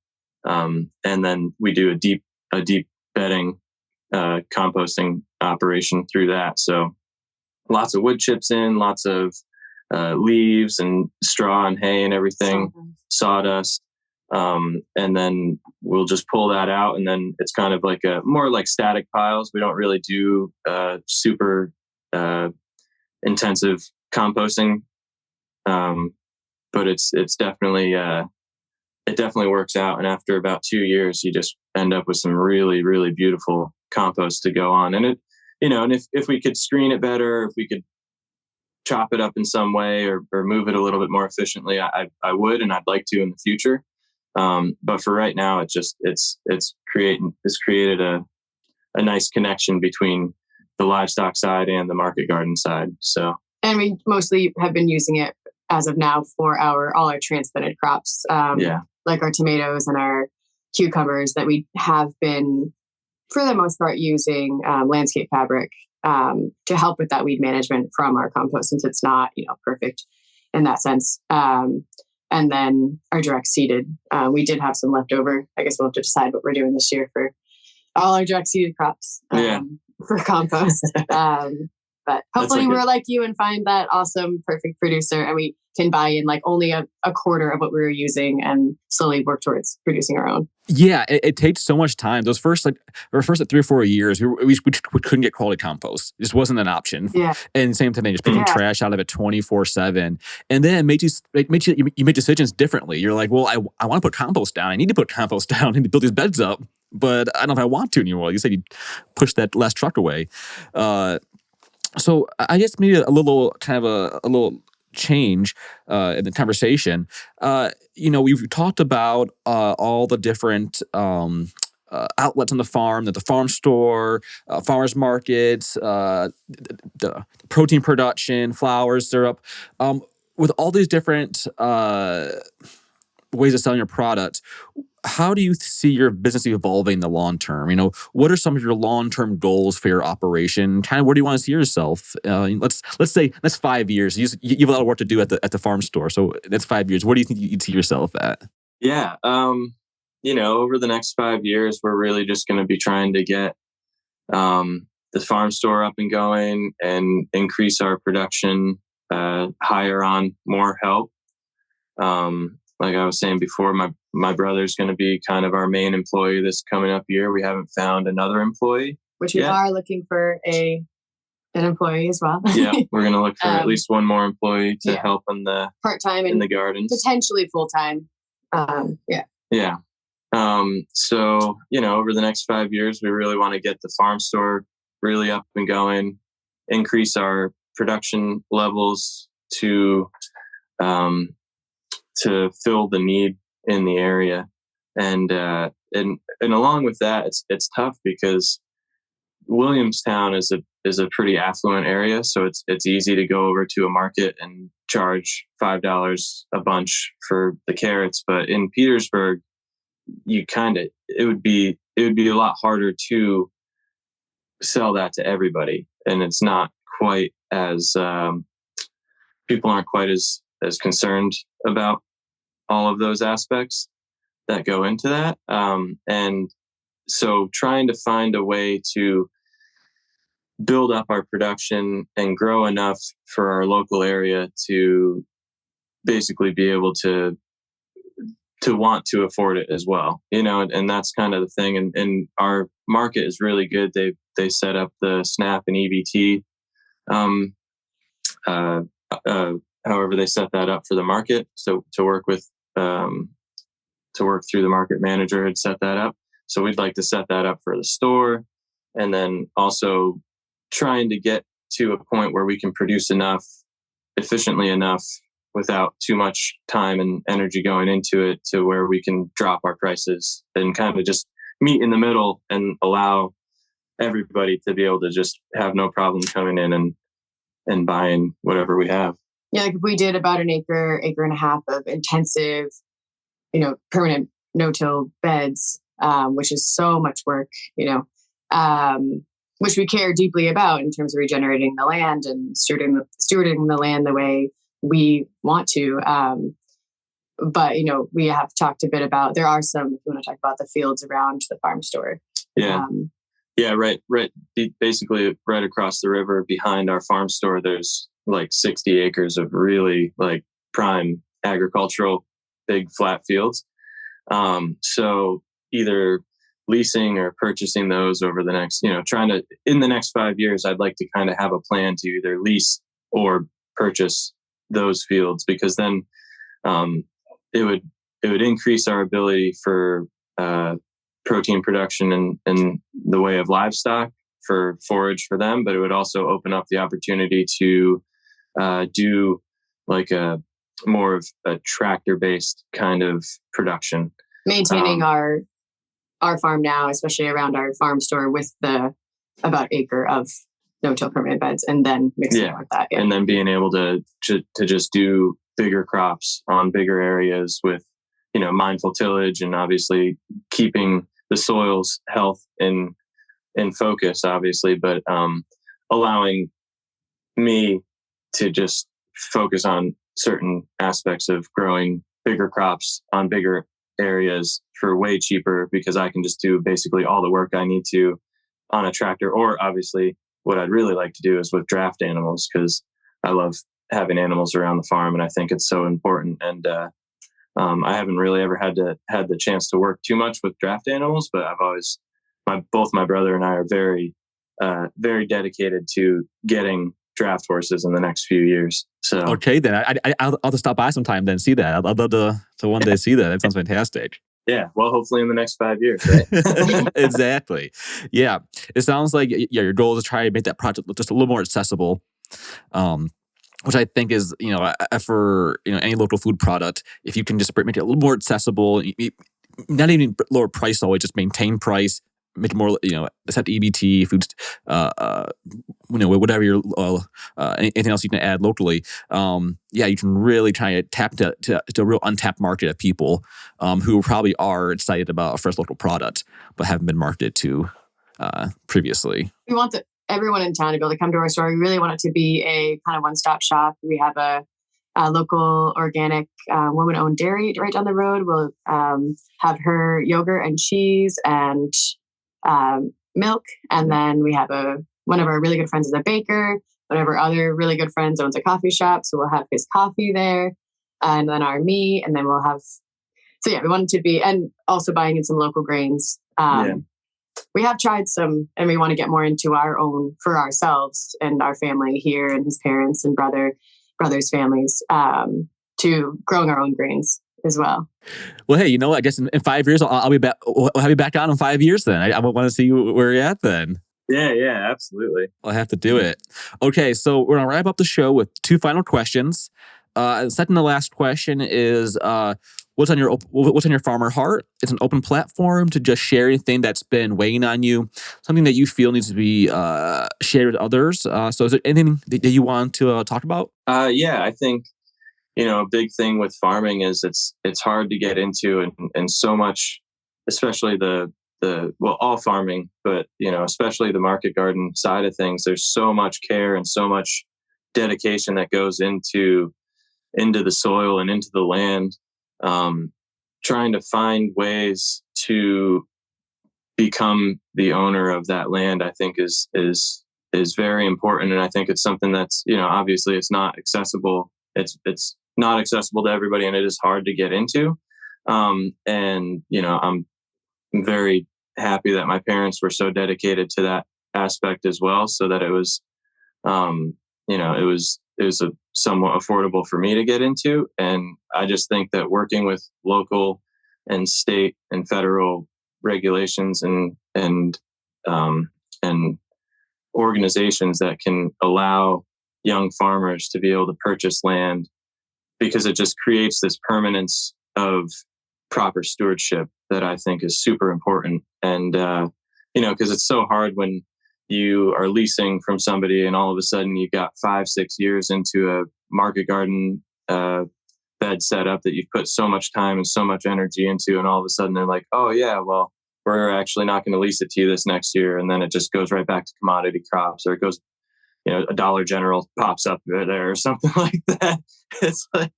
and then we do a deep bedding composting operation through that. So lots of wood chips in, lots of leaves and straw and hay and everything, sawdust. And then we'll just pull that out, and then it's kind of like more like static piles. We don't really do super intensive composting, but it's definitely it definitely works out. And after about 2 years, you just end up with some really, really beautiful compost to go on. And and if we could screen it better, if we could chop it up in some way or move it a little bit more efficiently, I would, and I'd like to in the future. But for right now, it's created a nice connection between the livestock side and the market garden side. So, and we mostly have been using it as of now for all our transplanted crops, like our tomatoes and our cucumbers, that we have been, for the most part, using landscape fabric to help with that weed management from our compost, since it's not, perfect in that sense. And then our direct seeded, we did have some leftover. I guess we'll have to decide what we're doing this year for all our direct seeded crops for compost. But hopefully we're like you and find that awesome, perfect producer, and we can buy in like only a quarter of what we were using and slowly work towards producing our own. Yeah, it takes so much time. Those first 3 or 4 years, we couldn't get quality compost. It just wasn't an option. Yeah. And same thing, just picking trash out of it 24/7. And then you make decisions differently. You're like, well, I want to put compost down. I need to put compost down. I need to build these beds up, but I don't know if I want to anymore. You said you push that last truck away. So I guess maybe a little change in the conversation. We've talked about all the different outlets on the farm, the farm store, farmers markets, the protein production, flours, syrup. With all these different ways of selling your product, how do you see your business evolving in the long term? What are some of your long-term goals for your operation? Kind of where do you want to see yourself? Let's say that's 5 years. You have a lot of work to do at the farm store. So that's 5 years. Where do you think you'd see yourself at? Yeah. Over the next 5 years, we're really just going to be trying to get the farm store up and going and increase our production, hire on more help. Like I was saying before, my brother's going to be kind of our main employee this coming up year. We haven't found another employee, which we are looking for an employee as well. Yeah, we're going to look for at least one more employee to help on the part-time in the gardens, potentially full-time. Yeah. So over the next 5 years, we really want to get the farm store really up and going, increase our production levels to fill the need in the area. And along with that, it's tough because Williamstown is a pretty affluent area. So it's easy to go over to a market and charge $5 a bunch for the carrots. But in Petersburg, it would be a lot harder to sell that to everybody. And it's not quite as, people aren't quite as concerned about all of those aspects that go into that. And so trying to find a way to build up our production and grow enough for our local area to basically be able to want to afford it as well, and that's kind of the thing. And our market is really good. They set up the SNAP and EBT, however they set that up for the market. So to work through the market manager had set that up. So we'd like to set that up for the store, and then also trying to get to a point where we can produce efficiently enough without too much time and energy going into it, to where we can drop our prices and kind of just meet in the middle and allow everybody to be able to just have no problem coming in and buying whatever we have. Yeah, like if we did about an acre and a half of intensive, permanent no-till beds, which is so much work, which we care deeply about in terms of regenerating the land and stewarding the land the way we want to. But, we have talked a bit about, there are some, if you want to talk about the fields around the farm store. Yeah. Right. Basically right across the river behind our farm store, there's like 60 acres of really like prime agricultural, big flat fields. So either leasing or purchasing those over the next, in the next 5 years, I'd like to kind of have a plan to either lease or purchase those fields, because then it would increase our ability for protein production in the way of livestock, for forage for them, but it would also open up the opportunity to do like a more of a tractor-based kind of production. Maintaining our farm now, especially around our farm store, with the about acre of no-till permanent beds, and then mixing it with that. Yeah. And then being able to just do bigger crops on bigger areas with, mindful tillage, and obviously keeping the soil's health in focus, obviously, but allowing me to just focus on certain aspects of growing bigger crops on bigger areas for way cheaper, because I can just do basically all the work I need to on a tractor. Or obviously what I'd really like to do is with draft animals, because I love having animals around the farm, and I think it's so important. And I haven't really ever had the chance to work too much with draft animals, but I've always, both my brother and I are very, very dedicated to getting draft horses in the next few years. So okay, then I'll have to stop by sometime then see that. I'd love to one day see that. That sounds fantastic. Yeah, well, hopefully in the next 5 years, right? Exactly. Yeah, it sounds like your goal is to try to make that project just a little more accessible, which I think is for any local food product, if you can just make it a little more accessible, not even lower price always, just maintain price. Make it more, accept EBT, foods, whatever your anything else you can add locally. You can really try to tap to a real untapped market of people who probably are excited about a fresh local product but haven't been marketed to previously. We want everyone in town to be able to come to our store. We really want it to be a kind of one-stop shop. We have a local organic woman-owned dairy right down the road. We'll have her yogurt and cheese and milk, and then we have one of our really good friends is a baker. One of our other really good friends owns a coffee shop, so we'll have his coffee there, and then our meat, and then we'll have. So yeah, we want it to be, and also buying in some local grains. We have tried some, and we want to get more into our own for ourselves and our family here, and his parents and brothers' families, to growing our own grains as well. Well, hey, I guess in 5 years, I'll be back. We'll have you back on in 5 years then. I want to see where you're at then. Yeah, absolutely. I'll have to do it. Okay, so we're going to wrap up the show with 2 final questions. Second to last question is, what's on your farmer heart? It's an open platform to just share anything that's been weighing on you, something that you feel needs to be shared with others. So is there anything that you want to talk about? I think, a big thing with farming is it's hard to get into, and so much, especially all farming, but, especially the market garden side of things, there's so much care and so much dedication that goes into the soil and into the land. Trying to find ways to become the owner of that land, I think is very important. And I think it's something that's, obviously it's not accessible. It's not accessible to everybody, and it is hard to get into. I'm very happy that my parents were so dedicated to that aspect as well, so that it was, it was somewhat affordable for me to get into. And I just think that working with local and state and federal regulations and organizations that can allow young farmers to be able to purchase land, because it just creates this permanence of proper stewardship that I think is super important. And, because it's so hard when you are leasing from somebody and all of a sudden you got 5-6 years into a market garden bed setup that you've put so much time and so much energy into, and all of a sudden they're like, oh yeah, well, we're actually not going to lease it to you this next year. And then it just goes right back to commodity crops, or it goes, a Dollar General pops up there or something like that. It's like,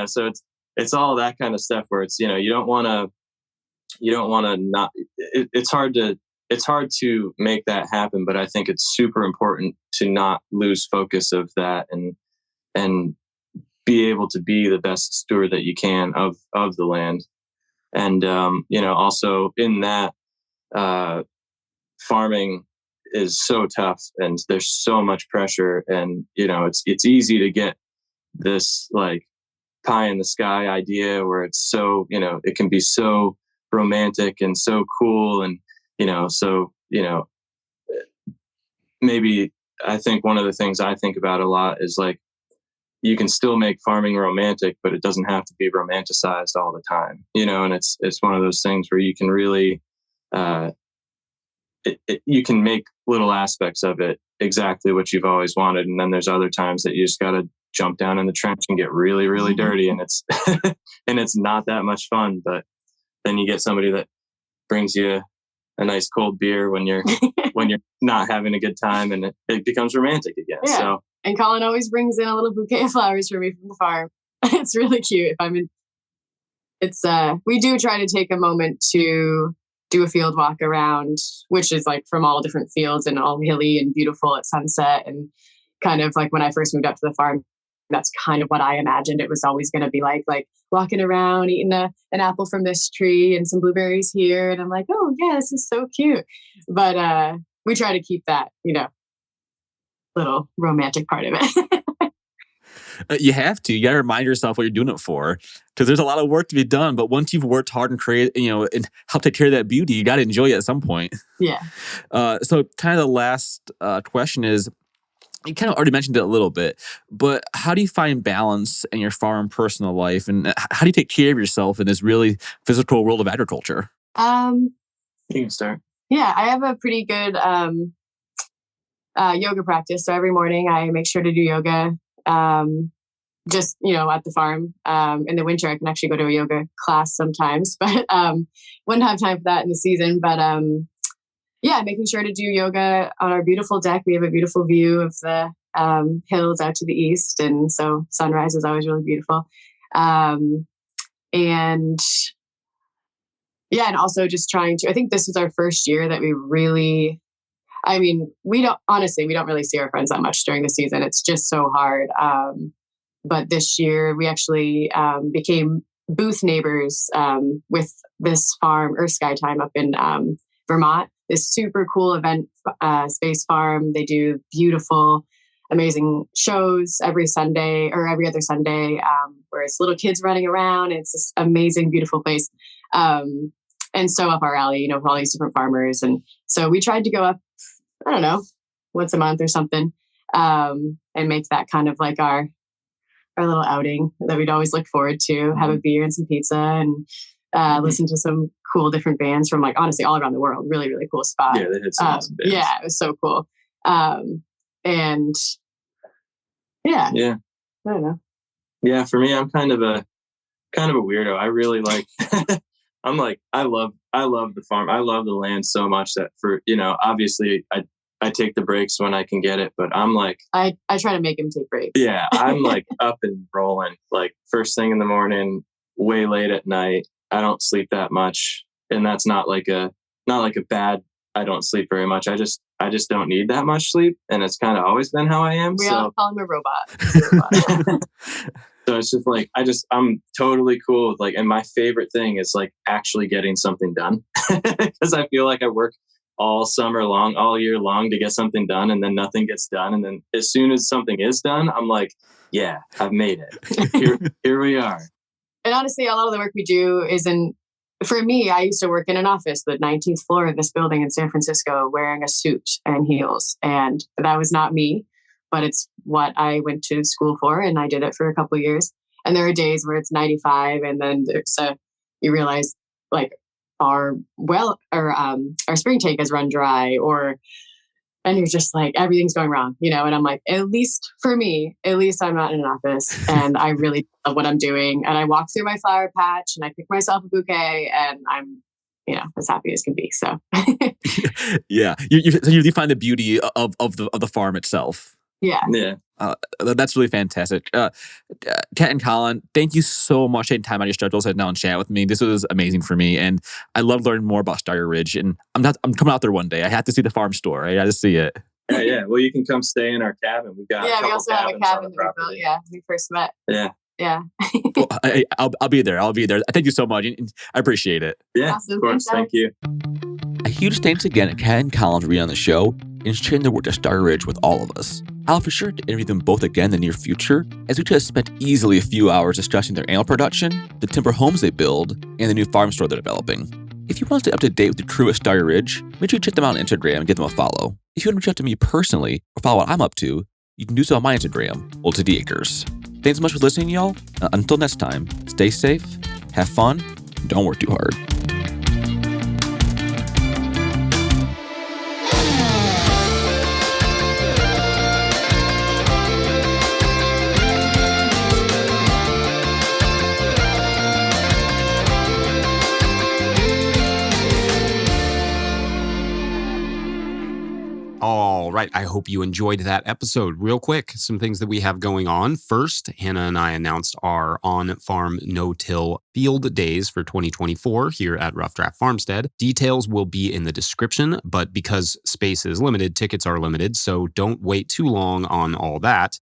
so it's all that kind of stuff where it's, you don't want to not, it's hard to make that happen, but I think it's super important to not lose focus of that and be able to be the best steward that you can of the land. And, also in that, farming is so tough and there's so much pressure, and, it's easy to get this like pie in the sky idea where it's so, it can be so romantic and so cool. And, maybe I think one of the things I think about a lot is like you can still make farming romantic, but it doesn't have to be romanticized all the time, and it's one of those things where you can really, you can make little aspects of it exactly what you've always wanted. And then there's other times that you just got to jump down in the trench and get really, really dirty. And it's, and it's not that much fun, but then you get somebody that brings you a nice cold beer when you're, when you're not having a good time, and it becomes romantic again. Yeah. So, and Kolin always brings in a little bouquet of flowers for me from the farm. It's really cute. If I'm in, it's, we do try to take a moment to do a field walk around, which is like from all different fields and all hilly and beautiful at sunset. And kind of like when I first moved up to the farm, that's kind of what I imagined it was always going to be like walking around, eating an apple from this tree and some blueberries here. And I'm like, oh yeah, this is so cute. But we try to keep that, little romantic part of it. You have to. You got to remind yourself what you're doing it for, because there's a lot of work to be done. But once you've worked hard and and help take care of that beauty, you got to enjoy it at some point. Yeah. So kind of the last question is, you kind of already mentioned it a little bit, but how do you find balance in your farm personal life, and how do you take care of yourself in this really physical world of agriculture? You can start. Yeah, I have a pretty good yoga practice. So every morning I make sure to do yoga. Just, at the farm. In the winter, I can actually go to a yoga class sometimes, but wouldn't have time for that in the season. But yeah, making sure to do yoga on our beautiful deck. We have a beautiful view of the hills out to the east. And so sunrise is always really beautiful. And yeah, and also just trying to, I think this is our first year that we really, we don't really see our friends that much during the season. It's just so hard. But this year we actually became booth neighbors with this farm, Earth Sky Time, up in Vermont. This super cool event space farm. They do beautiful, amazing shows every Sunday or every other Sunday, where it's little kids running around. It's this amazing, beautiful place. And so up our alley, with all these different farmers. And so we tried to go up, I don't know, once a month or something, and make that kind of like our little outing that we'd always look forward to, have a beer and some pizza and listen to some cool different bands from honestly all around the world. Really, really cool spot. Yeah, they had some awesome bands. Yeah, it was so cool. And yeah. I don't know. Yeah, for me, I'm kind of a weirdo. I really like, I love the farm. I love the land so much that obviously I take the breaks when I can get it, but I'm like, I try to make him take breaks. Yeah, I'm up and rolling, first thing in the morning, way late at night. I don't sleep that much, and that's not like a bad. I don't sleep very much. I just don't need that much sleep, and it's kind of always been how I am. We all call him a robot. So it's just I'm totally cool with and my favorite thing is actually getting something done, because I feel like I work all summer long, all year long to get something done, and then nothing gets done. And then as soon as something is done, I'm like, yeah, I've made it. Here we are. And honestly, a lot of the work we do for me, I used to work in an office, the 19th floor of this building in San Francisco, wearing a suit and heels. And that was not me, but it's what I went to school for. And I did it for a couple of years. And there are days where it's 95. And then you realize our spring tank has run dry, and you're just everything's going wrong, and I'm like, at least I'm not in an office and I really love what I'm doing. And I walk through my flower patch and I pick myself a bouquet and I'm, as happy as can be. So yeah, you find the beauty of the farm itself. Yeah. That's really fantastic. Kat and Kolin, thank you so much for taking time out of your schedule to sit down and chat with me. This was amazing for me, and I love learning more about Starry Ridge. And I'm coming out there one day. I have to see the farm store. I got to see it. Yeah. Well, you can come stay in our cabin. We've got we also have a cabin that we built. Yeah, when we first met. Yeah. Well, I'll be there. Thank you so much. I appreciate it. Yeah, awesome. Of course. Thank you. A huge thanks again to Kat and Kolin for being on the show and sharing their work at Starry Ridge with all of us. I'll for sure to interview them both again in the near future, as we just spent easily a few hours discussing their animal production, the timber homes they build, and the new farm store they're developing. If you want to stay up to date with the crew at Starry Ridge, make sure you check them out on Instagram and give them a follow. If you want to reach out to me personally or follow what I'm up to, you can do so on my Instagram, Old City Acres. Thanks so much for listening, y'all. Until next time, stay safe, have fun, and don't work too hard. All right. I hope you enjoyed that episode. Real quick, some things that we have going on. First, Hannah and I announced our on-farm no-till field days for 2024 here at Rough Draft Farmstead. Details will be in the description, but because space is limited, tickets are limited, so don't wait too long on all that.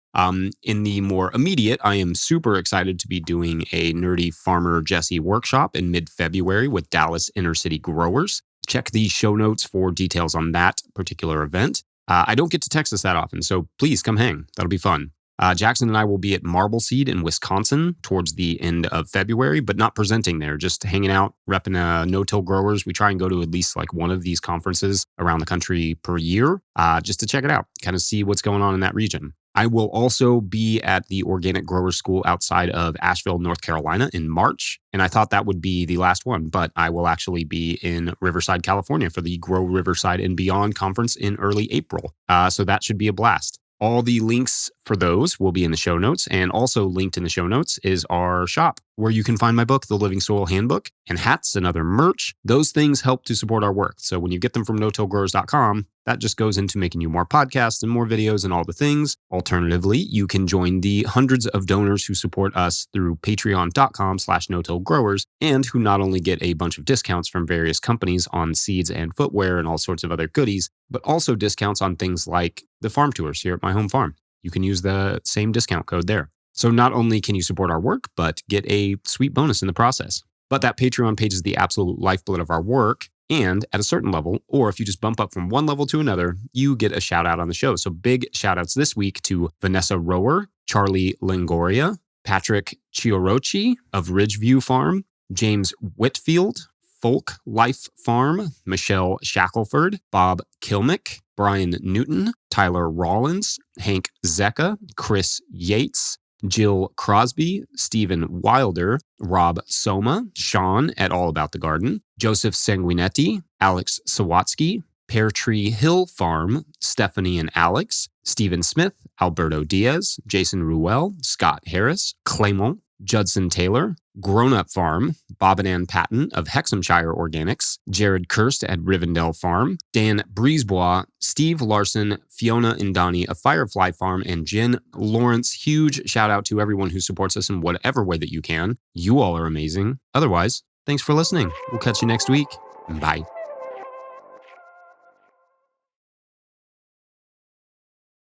In the more immediate, I am super excited to be doing a Nerdy Farmer Jesse workshop in mid-February with Dallas inner city growers. Check the show notes for details on that particular event. I don't get to Texas that often, so please come hang. That'll be fun. Jackson and I will be at Marbleseed in Wisconsin towards the end of February, but not presenting there, just hanging out, repping no-till growers. We try and go to at least like one of these conferences around the country per year, just to check it out, kind of see what's going on in that region. I will also be at the Organic Grower School outside of Asheville, North Carolina in March. And I thought that would be the last one, but I will actually be in Riverside, California for the Grow Riverside and Beyond conference in early April. So that should be a blast. All the links for those will be in the show notes, and also linked in the show notes is our shop where you can find my book, The Living Soil Handbook, and hats and other merch. Those things help to support our work. So when you get them from no-tillgrowers.com, that just goes into making you more podcasts and more videos and all the things. Alternatively, you can join the hundreds of donors who support us through patreon.com/no-tillgrowers and who not only get a bunch of discounts from various companies on seeds and footwear and all sorts of other goodies, but also discounts on things like the farm tours here at my home farm. You can use the same discount code there. So not only can you support our work, but get a sweet bonus in the process. But that Patreon page is the absolute lifeblood of our work. And at a certain level, or if you just bump up from one level to another, you get a shout out on the show. So big shout outs this week to Vanessa Rower, Charlie Lingoria, Patrick Chiorochi of Ridgeview Farm, James Whitfield, Folk Life Farm, Michelle Shackelford, Bob Kilmick, Brian Newton, Tyler Rollins, Hank Zecca, Chris Yates, Jill Crosby, Stephen Wilder, Rob Soma, Sean at All About the Garden, Joseph Sanguinetti, Alex Sawatsky, Pear Tree Hill Farm, Stephanie and Alex, Stephen Smith, Alberto Diaz, Jason Ruel, Scott Harris, Clement, Judson Taylor, Grown Up Farm, Bob and Ann Patton of Hexhamshire Organics, Jared Kirst at Rivendell Farm, Dan Brisebois, Steve Larson, Fiona and Donnie of Firefly Farm, and Jen Lawrence. Huge shout out to everyone who supports us in whatever way that you can. You all are amazing. Otherwise, thanks for listening. We'll catch you next week. Bye.